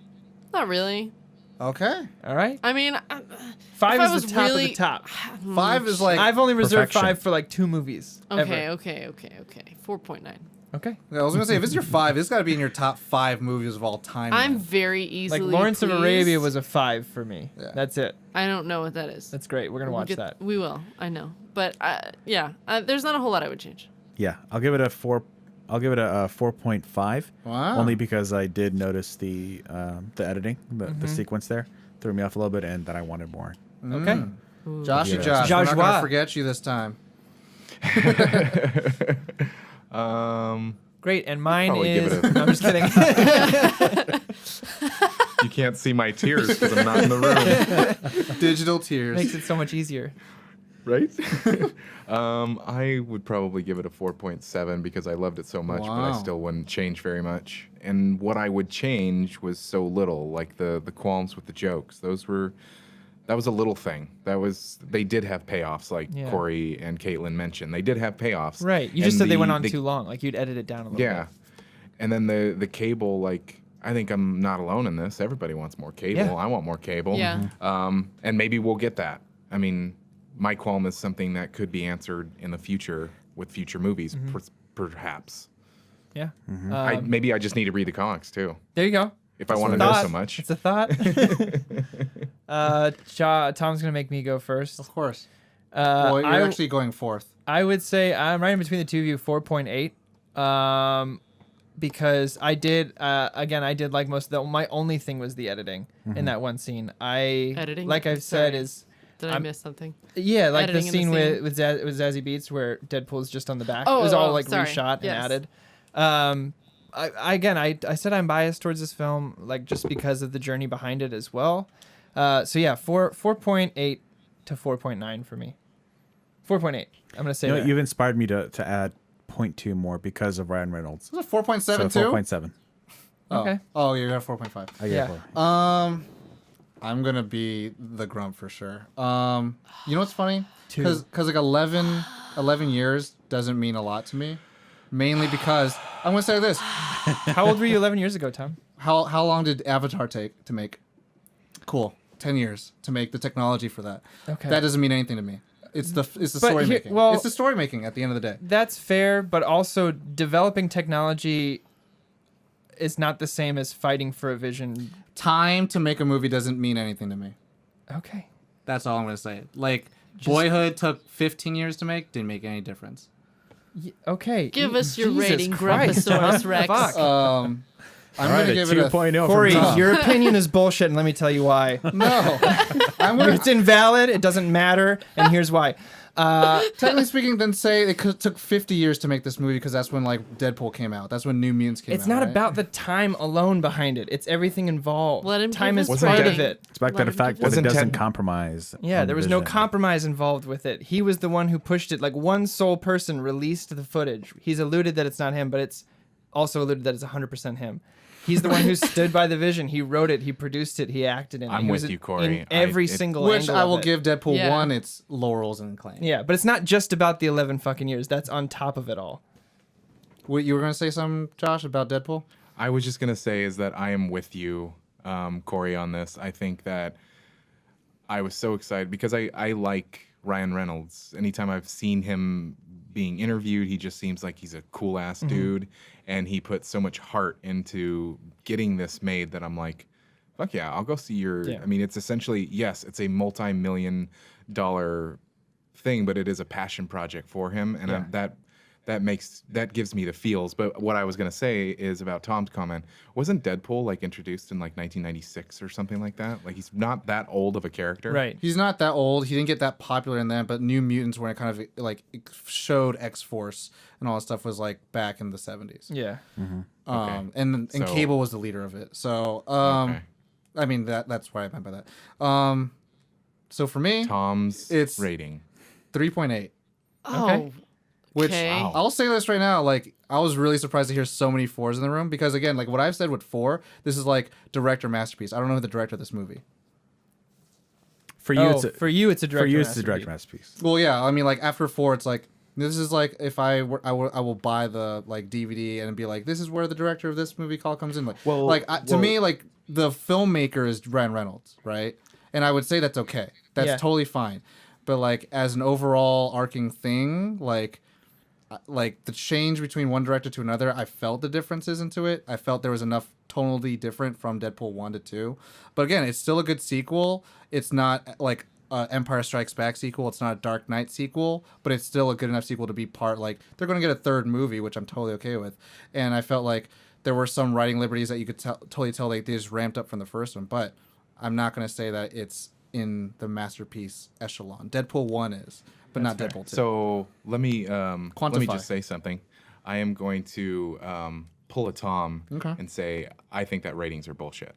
Not really. Okay. All right. I mean, 5 if I is was the top of really- the top. 5 is like. I've only reserved Perfection. 5 for like 2 movies. okay, ever. okay. 4.9. Okay. I was gonna say if it's your 5, it's got to be in your top 5 movies of all time. I'm man. very easily Like Lawrence of pleased. Arabia was a 5 for me. Yeah. That's it. I don't know what that is. That's great. We're gonna watch that. We will. I know. But yeah, there's not a whole lot I would change. Yeah, I'll give it a 4. I'll give it a 4.5. Wow. Only because I did notice the editing, the sequence there threw me off a little bit, and that I wanted more. Okay. Joshy Yeah. Josh. We're not Joshua. gonna forget you this time. Great. And mine Probably give is. it a- No, I'm just kidding. You can't see my tears because I'm not in the room, Digital tears. Makes it so much easier. right? I would probably give it a 4.7 because I loved it so much, but I Wow. still wouldn't change very much. And what I would change was so little, like the qualms with the jokes. That was a little thing. They did have payoffs, like Yeah. Corey and Caitlin mentioned. They did have payoffs. Right. You just And said they went the- on the- too long. Like you'd edit it down a little Yeah. And then the cable, like, I think I'm not alone in this. Everybody wants more cable. Yeah. I want more cable. Yeah. And maybe we'll get that. I mean, my qualm is something that could be answered in the future with future movies, perhaps. bit. Yeah. Maybe I just need to read the comics too, There you go. if I It's want a to know thought. so much. It's a thought. Tom's gonna make me go first. Of course. Well, you're I, actually going fourth. I would say I'm right in between the two of you, 4.8. Because I did again, I did like most of my only thing was the editing in that one scene. Editing? Like I've said, Sorry. is Did I miss something? yeah, like the Editing in the scene scene. with Zazie Beetz where Deadpool's just on the back. Oh, it was all oh, like sorry. reshot Yes. and added. I said I'm biased towards this film, like just because of the journey behind it as well. So yeah, 4.8 to 4.9 for me. 4.8. I'm gonna say You know, that. you've inspired me to add 0.2 more because of Ryan Reynolds. Was it 4.7 So too? 4.7. Oh. Okay. Oh, you're at 4.5. I Yeah. get I'm gonna be the grump for sure. You know what's funny? 2. Because like 11 years doesn't mean a lot to me. Mainly because I'm gonna say this: How old were you 11 years ago, Tom? How long did Avatar take to make? Cool. 10 years to make the technology for that. Okay. That doesn't mean anything to me. It's the story making. well- It's the story making at the end of the day. That's fair, but also developing technology is not the same as fighting for a vision. Time to make a movie doesn't mean anything to me. Okay. That's all I'm gonna say. Like Boyhood took 15 years to make, didn't make any difference. Okay. Give us your Jesus rating, Christ, Grumposaurus Tom. Rex. Fuck. I'm All gonna right, give a it a 2.0 Corey, from Tom. your opinion is bullshit, and let me tell you why. no. I'm gonna It's invalid. It doesn't matter, and here's why. technically speaking, then say it took 50 years to make this movie because that's when like Deadpool came out. That's when New Mutants came out. It's not right? about the time alone behind it. It's everything involved. Let him Time give is his part rating. of it. It's back to Let the him fact give that his- it doesn't Wasn't compromise. Yeah, on there the was no vision. compromise involved with it. He was the one who pushed it. Like one sole person released the footage. He's alluded that it's not him, but it's also alluded that it's 100% him. He's the one who stood by the vision. He wrote it. He produced it. He acted in it. I'm He was with you, Corey. In every It- single Which angle I of will it. give Deadpool Yeah. 1 its laurels and claim. Yeah, but it's not just about the 11 fucking years. That's on top of it all. What, you were gonna say something, Josh, about Deadpool? I was just gonna say is that I am with you, Corey, on this. I think that I was so excited because I like Ryan Reynolds. Anytime I've seen him being interviewed, he just seems like he's a cool ass dude, and he put so much heart into getting this made that I'm like, fuck yeah, I'll go see your. Yeah. I mean, it's essentially yes, it's a multi-million-dollar thing, but it is a passion project for him, and that gives me the feels. But what I was gonna say is about Tom's comment. Wasn't Deadpool like introduced in like 1996 or something like that? Like he's not that old of a character, Right. He's not that old. He didn't get that popular in that, but New Mutants, when it kind of like it showed X-Force and all that stuff, was like back in the 70s. Yeah. And So- Cable was the leader of it. So, Okay. I mean that's what I meant by that. So for me, Tom's It's- rating. 3.8. Oh, Which okay. Wow. I'll say this right now, like I was really surprised to hear so many 4s in the room because again, like what I've said with 4, this is like director masterpiece. I don't know who the director of this movie. For you, it's a, for you, it's a director. for you, it's a masterpiece. direct masterpiece. Well, yeah, I mean, like after 4, it's like this is like if I will buy the like DVD and be like, this is where the director of this movie call comes in. Like, to me, like the filmmaker is Ryan Reynolds, right? And I would say that's okay. That's Yeah. totally fine. But like as an overall arcing thing, like the change between one director to another, I felt the differences into it. I felt there was enough tonally different from Deadpool 1 to 2. But again, it's still a good sequel. It's not like Empire Strikes Back sequel. It's not a Dark Knight sequel, but it's still a good enough sequel to be part, like, they're going to get a third movie, which I'm totally okay with. And I felt like there were some writing liberties that you could totally tell like they just ramped up from the first one. But I'm not going to say that it's in the masterpiece echelon. Deadpool 1 is, but not Deadpool 2. So let me Quantify. just say something. I am going to pull a Tom Okay. and say I think that ratings are bullshit.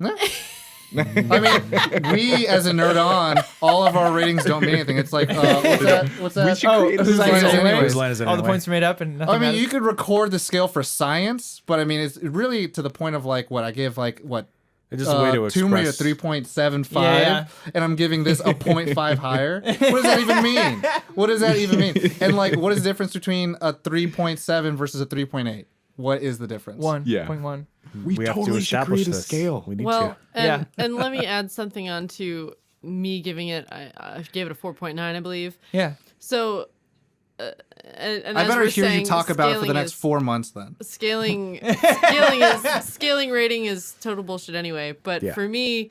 I mean, we as a nerd on, all of our ratings don't mean anything. It's like, what's that? Oh, Whose whose line is it anyway? Whose line is it All the anyway? points are made up and nothing I mean, matters. you could record the scale for science, but I mean, it's really to the point of like what I give, like what It's just a way to Tomb Raider express. 3.75, Yeah. and I'm giving this a 0.5 higher. What does that even mean? What does that even mean? And like, what is the difference between a 3.7 versus a 3.8? What is the difference? 1.1. We We have to totally should establish create a this. scale. We need Well, to. and, Yeah. and let me add something on to me giving it. I gave it a 4.9, I believe. Yeah. So, and I as better we're hear you saying, talk about it for the scaling next is- 4 months then. Scaling rating is total bullshit anyway. But Yeah. for me,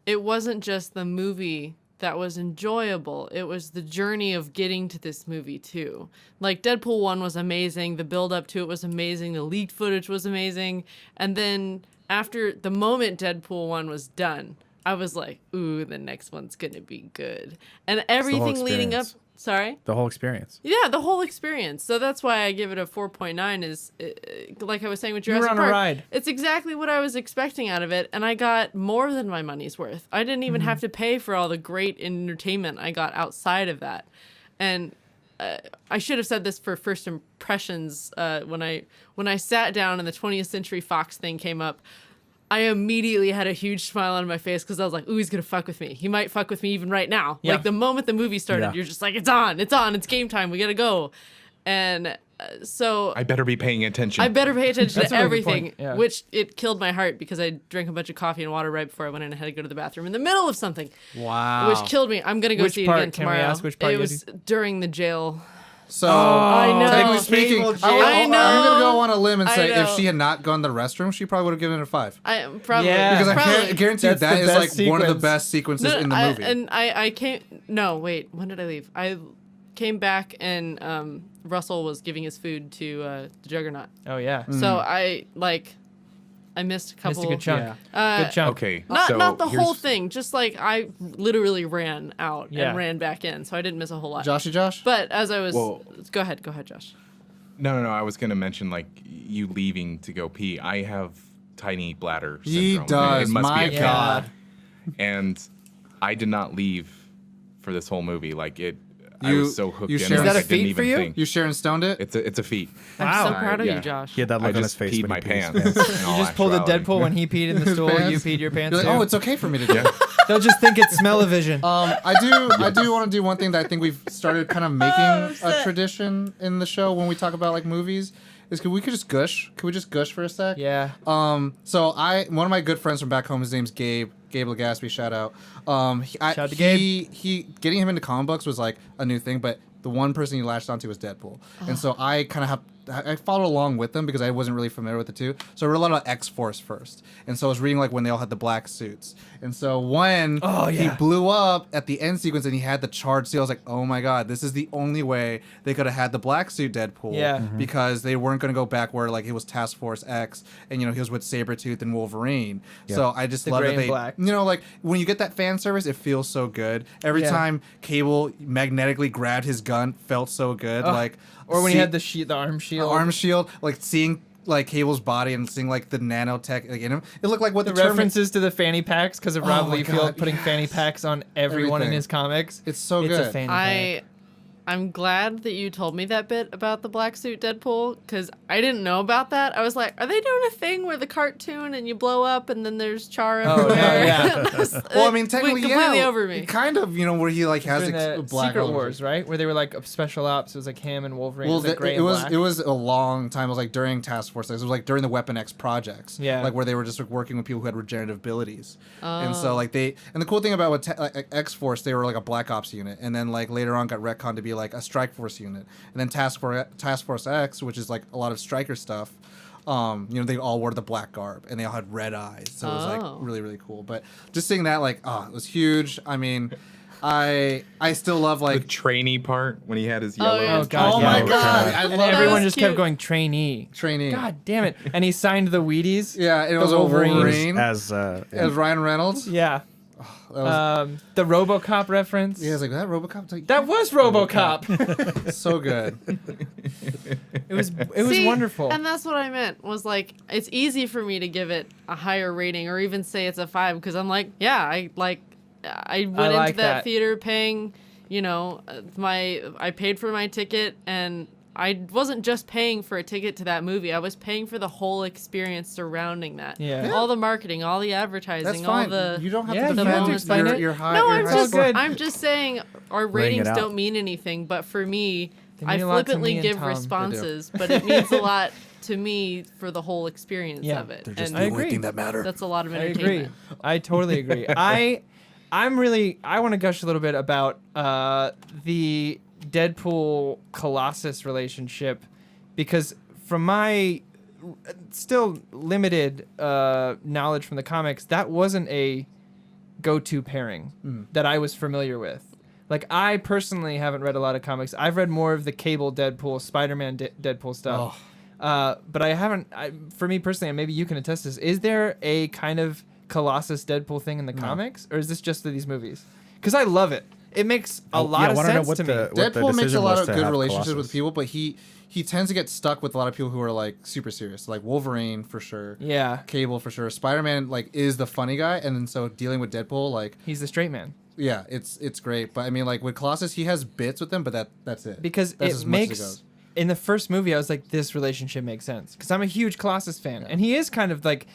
it wasn't just the movie that was enjoyable. It was the journey of getting to this movie too. Like Deadpool 1 was amazing, the build up to it was amazing, the leaked footage was amazing, and then after the moment Deadpool 1 was done, I was like, ooh, the next one's going to be good. And everything leading up, experience. sorry? The whole experience. Yeah, the whole experience. So that's why I give it a 4.9 is like I was saying with Jurassic on a Park. ride. It's exactly what I was expecting out of it, and I got more than my money's worth. I didn't even have to pay for all the great entertainment I got outside of that. And I should have said this for first impressions when I sat down and the 20th Century Fox thing came up. I immediately had a huge smile on my face because I was like, ooh, he's going to fuck with me. He might fuck with me even right now. Yeah. Like the moment the movie started, Yeah. you're just like, it's on, it's game time, we got to go. And so I better be paying attention. I better pay attention That's to a really good point, everything, yeah. which it killed my heart because I drank a bunch of coffee and water right before I went in and had to go to the bathroom in the middle of something, Wow. which killed me. I'm gonna go Which see it part? again Can we tomorrow. ask which part It you was during the jail. So, I know. technically speaking, Cable jail. I know. I'm going to go on a limb and I say if know. she had not gone to the restroom, she probably would have given it a 5. I probably Yeah. Because probably. I guarantee you That's that the is best like one of the sequence. best sequences in the movie. I came. No, wait. When did I leave? I came back and Russell was giving his food to the Juggernaut. Oh yeah. So I missed a couple. Missed a good chunk. Uh, Good chunk. Okay. Not so not the here's- whole thing. Just like I literally ran out Yeah. and ran back in, so I didn't miss a whole lot. Joshy Josh? But as I was, Well- go ahead, Josh. No. I was gonna mention like you leaving to go pee. I have tiny bladder He syndrome. does. It must My be a God. And I did not leave for this whole movie. Like it, I You- was so hooked you in. share- Is like, that a I didn't feat for even you? think. You Sharon Stoned it? It's a feat. I'm so Wow. proud of Yeah. you, Josh. He had that I look on his just face. peed when my he pees. pants. You just pulled a Deadpool when he peed in the stool. You peed your pants. You're like, too. oh, it's okay for me to do. Yeah. They'll just think it's smell-o-vision. I do want to do one thing that I think we've started kind of making a tradition in the show when we talk about like movies. Is could we just gush? Could we just gush for a sec? Yeah. So one of my good friends from back home, his name's Gabe. Gabe Legaspi, shout out. Shout out to Gabe. He getting him into comic books was like a new thing, but the one person he latched onto was Deadpool, and so I kind of I followed along with them because I wasn't really familiar with the two. So I read a lot of X-Force first, and so I was reading like when they all had the black suits, and so when he blew up at the end sequence and he had the charred suit, I was like, oh my god, this is the only way they could have had the black suit Deadpool, Yeah. because they weren't going to go back where like it was Task Force X, and he was with Sabretooth and Wolverine. So I just The love gray that and they, black. like when you get that fan service, it feels so good. Every Yeah. time Cable magnetically grabbed his gun felt so good. Like Or when he had the arm shield. arm shield, like seeing like Cable's body and seeing like the nanotech like in him, it looked like what The the, references to the fanny packs because of Rob my Liefeld God, putting yes. fanny packs on everyone in Everything. his comics. It's so It's a good. fanny pack. I'm glad that you told me that bit about the black suit Deadpool because I didn't know about that. I was like, are they doing a thing where the cartoon and you blow up and then there's char Oh, no, everywhere? yeah. Well, I mean, technically, completely yeah, over me. kind of, where he like has During the black Secret all over Wars, him. right? Where they were like special ops. It was like him and Wolverine. Well, it was like gray it and was black. it was a long time. It was like during Task Force X. It was like during the Weapon X projects. Yeah. Like where they were just like, working with people who had regenerative abilities. And so like and the cool thing about like, X Force, they were like a Black Ops unit, and then like later on got retconned to be like a Strike Force unit, and then Task Force X, which is like a lot of Striker stuff. They all wore the black garb and they all had red eyes, so it was like really really cool. But just seeing that, like, it was huge. I mean, I still love The like trainee part when he had his yellow. yeah. Oh, God, oh yeah. my Oh, god, I and love everyone was just cute. kept going trainee. training. God damn it! And he signed the Wheaties. Yeah, it The was Wolverines. Wolverine As as Ryan Reynolds. Yeah. That was, The RoboCop reference. yeah, I was like that RoboCop. Like, That was RoboCop. so good. It was See, wonderful. And that's what I meant was like, it's easy for me to give it a higher rating or even say it's a 5 because I'm like, yeah, I went like into that that. theater paying, I paid for my ticket and I wasn't just paying for a ticket to that movie. I was paying for the whole experience surrounding that. Yeah. All the marketing, all the advertising, That's all fine. the. You don't have Yeah, to you defend have to your, explain it. your high. No, your I'm high just score. good. I'm just saying our it ratings out. don't mean anything, but for me, They I mean a lot to flippantly me and give Tom. They do. responses, but it means a lot to me for the whole experience Yeah. of it. They're just And I agree. that matter. that's a lot of I agree. entertainment. I totally agree. I want to gush a little bit about the Deadpool Colossus relationship because from my still limited knowledge from the comics, that wasn't a go-to pairing that I was familiar with. Like, I personally haven't read a lot of comics. I've read more of the Cable Deadpool, Spider-Man Deadpool stuff. But I haven't, for me personally, and maybe you can attest to this, is there a kind of Colossus Deadpool thing in the comics? Or is this just for these movies? Because I love it. It makes a lot of sense to me. Deadpool makes a lot of good relationships Colossus. with people, but he tends to get stuck with a lot of people who are like super serious, like Wolverine for sure. Yeah. Cable for sure. Spider-Man like is the funny guy, and then so dealing with Deadpool, like He's the straight man. yeah, it's great. But I mean, like with Colossus, he has bits with him, but that's it. Because that's it as much as makes goes. in the first movie I was like, this relationship makes sense because I'm a huge Colossus fan and he is kind of like,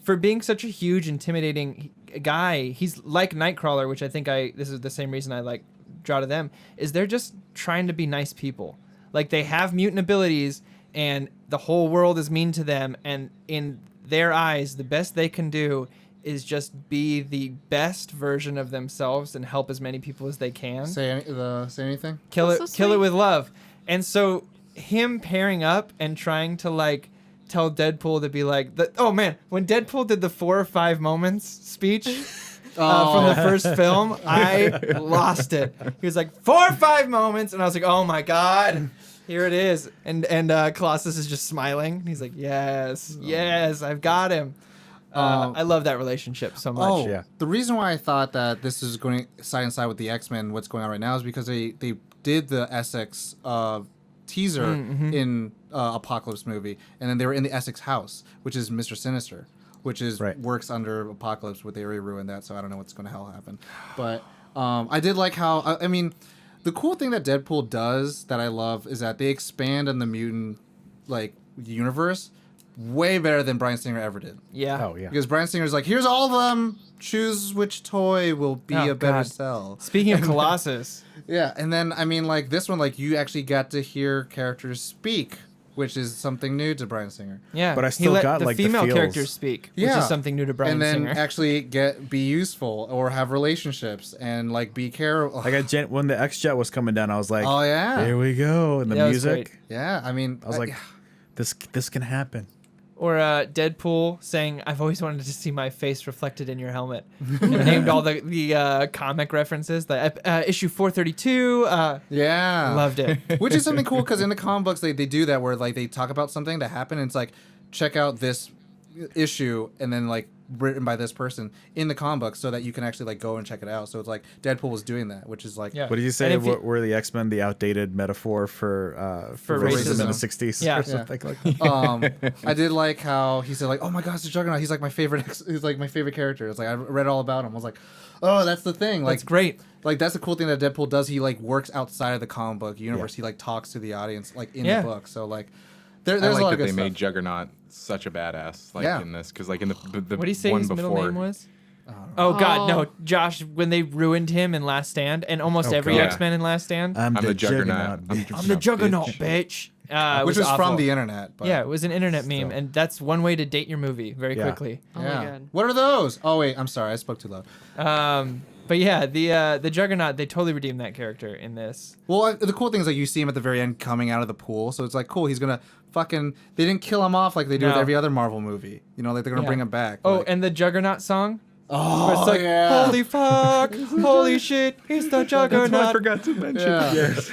for being such a huge intimidating guy, he's like Nightcrawler, which I think this is the same reason I like draw to them, is they're just trying to be nice people. Like they have mutant abilities and the whole world is mean to them, and in their eyes, the best they can do is just be the best version of themselves and help as many people as they can. Say anything? Kill That's it, so kill it sweet. with love. And so him pairing up and trying to like tell Deadpool to be like, oh man, when Deadpool did the 4 or 5 moments speech from the first film, I lost it. He was like 4 or 5 moments, and I was like, oh my god, here it is. And Colossus is just smiling. He's like, yes, I've got him. I love that relationship so much. Oh, Yeah. the reason why I thought that this is going side and side with the X-Men, what's going on right now, is because they did the Essex teaser in Apocalypse movie, and then they were in the Essex house, which is Mr. Sinister, which is works under Apocalypse, but they already ruined that, so I don't know what's going to hell happen. But I did like how I mean, the cool thing that Deadpool does that I love is that they expand on the mutant like universe way better than Bryan Singer ever did. Yeah. Oh yeah. Because Bryan Singer's like, here's all of them. Choose which toy will be Oh, a better God. sell. Speaking of Colossus, Yeah, and then I mean, like this one, like you actually got to hear characters speak, which is something new to Bryan Singer. yeah, But I he still let got, the like, the female feels. characters speak, which Yeah. is something new to Bryan And then Singer. actually be useful or have relationships and like be careful. Like when the X Jet was coming down, I was like, Oh, yeah. here we go, and the That was music. great. Yeah, I mean, I was like, this can happen. Or Deadpool saying, "I've always wanted to see my face reflected in your helmet," and named all the comic references. The issue 432. yeah, Loved it. Which is something cool because in the comic books they do that where like they talk about something that happened and it's like check out this issue and then like written by this person in the comic book so that you can actually like go and check it out. So it's like Deadpool was doing that, which is like Yeah. What did you say? And if you- Were the X-Men the outdated metaphor for racism. in the 60s Yeah. or something like that? I did like how he said like, "Oh my gosh, the Juggernaut! He's like my favorite. He's like my favorite character." It's like I read all about him. I was like, "Oh, that's the thing." Like, That's great. Like that's the cool thing that Deadpool does. He like works outside of the comic book universe. He like talks to the audience like in Yeah. the book. So like, there's I a lot like of that good they made stuff. Juggernaut such a badass, like Yeah. in this, because like in the What did he say one his before, middle name was? Oh God, no, Josh! When they ruined him in Last Stand, and almost Oh, every God. X-Men in Last Stand, I'm the Juggernaut. I'm the Juggernaut, bitch. It Which was was from awful. the internet. But Yeah, it was an internet meme, and that's one way to date your movie very Yeah. quickly. Oh yeah. my god. What are those? Oh wait, I'm sorry, I spoke too loud. But yeah, the Juggernaut, they totally redeemed that character in this. Well, the cool thing is like you see him at the very end coming out of the pool, so it's like cool. He's gonna fucking. They didn't kill him off like they do with No. every other Marvel movie. You know, like they're gonna Yeah. bring him back. Oh, like, and the Juggernaut song. oh, Where it's like, yeah. holy fuck, holy shit, it's the Juggernaut. to mention. Yeah. Yes.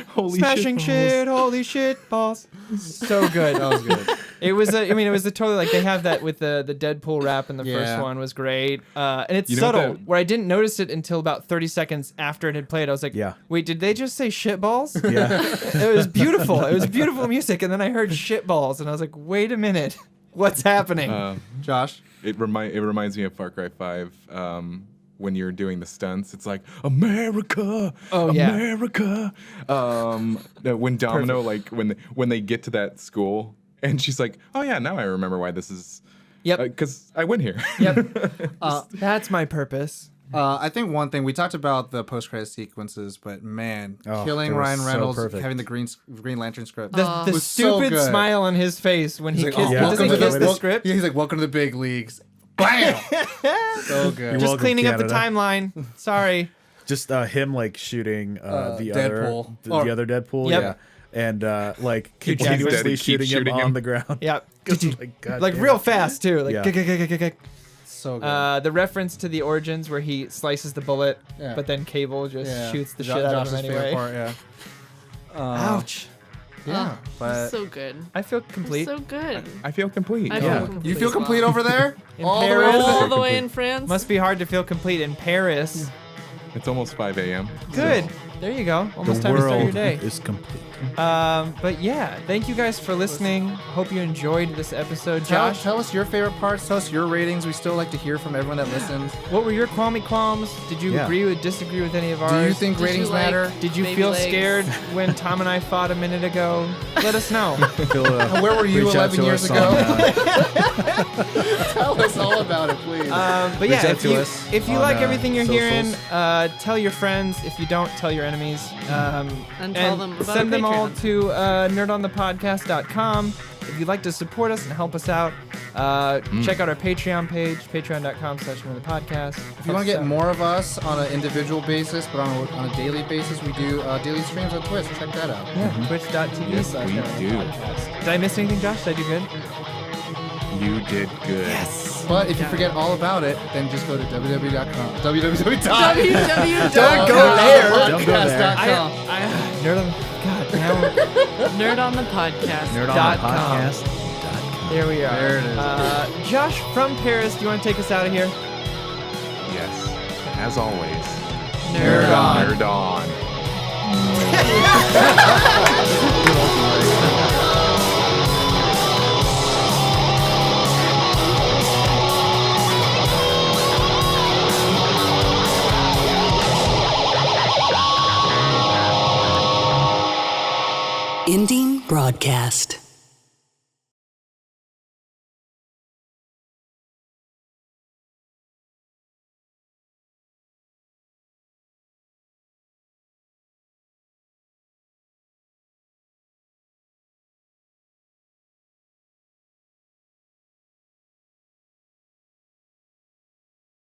Holy Smashing shit, holy shit, balls. So good. That was good. It was a totally like they have that with the Deadpool rap in the first Yeah. one was great. And it's You know what subtle that- where I didn't notice it until about 30 seconds after it had played. I was like, Yeah. wait, did they just say shit balls? Yeah. It was beautiful. It was beautiful music. And then I heard shit balls and I was like, wait a minute. What's happening? Josh. It reminds me of Far Cry 5. When you're doing the stunts, it's like America, Oh, yeah. America. When Domino, like when they get to that school, and she's like, "Oh yeah, now I remember why this is." Yep. Because I went here. Yep. That's my purpose. I think one thing we talked about the post-credit sequences, but man, Oh, killing they were Ryan so Reynolds, perfect. having the Green Lantern script. The was so stupid good. smile on his face when he He's like, kissed, "Oh, yeah. doesn't he welcome to kiss the the wel- script. Yeah, he's like, "Welcome to the big leagues." Bam! So good. You're Just welcome, cleaning up the Canada. timeline. Sorry. Just him like shooting the Deadpool. the other Deadpool, Yep. yeah, and like Hugh Jackman. continuously Keep shooting him shooting on him. the ground. Yeah. Like, God Like damn real it. fast too. Like Yeah. So good. the reference to the origins where he slices the bullet, Yeah. but then Cable just Yeah. shoots the Jo- shit out of Josh's him favorite anyway. part, yeah. Ouch. Yeah, but so good. I feel complete. So good. I feel complete. I Yeah. feel complete you feel as well. complete over there? In All Paris? the way All over the way in France. Must be hard to feel complete in Paris. It's almost 5 a.m. Good. There you go. Almost The time to start your world day. is complete. But yeah, thank you guys for listening. Hope you enjoyed this episode. Josh, Tell us your favorite parts. Tell us your ratings. We still like to hear from everyone that listens. what were your qualms? Did you Yeah. agree or disagree with any of ours? Do you think Did you ratings like- matter? Did you Baby feel legs. scared when Tom and I fought a minute ago? Let us know. Where were you Reach out 11 to years us ago? on, Tell us all about it, please. But Reach yeah, out to us if you on, like everything you're socials. hearing, tell your friends. If you don't, tell your enemies. And tell them about send our them call to nerdonthepodcast.com. If you'd like to support us and help us out, check out our Patreon page, patreon.com/nerdonthepodcast. If you want to get more of us on an individual basis, but on a daily basis, we do daily streams on Twitch. Check that out. Yeah, twitch.tv/nerdonthepodcast. Yes, we do. Did I miss anything, Josh? Did I do good? You did good. Yes. But if you forget all about it, then just go to www.com. www. Don't go there. podcast.com. Nerd on, God damn. Nerd on the podcast. Nerd on Dot the com. podcast. There we are. There it is. Josh from Paris, do you want to take us out of here? Yes. As always. Nerd on. Nerd on. Ending broadcast.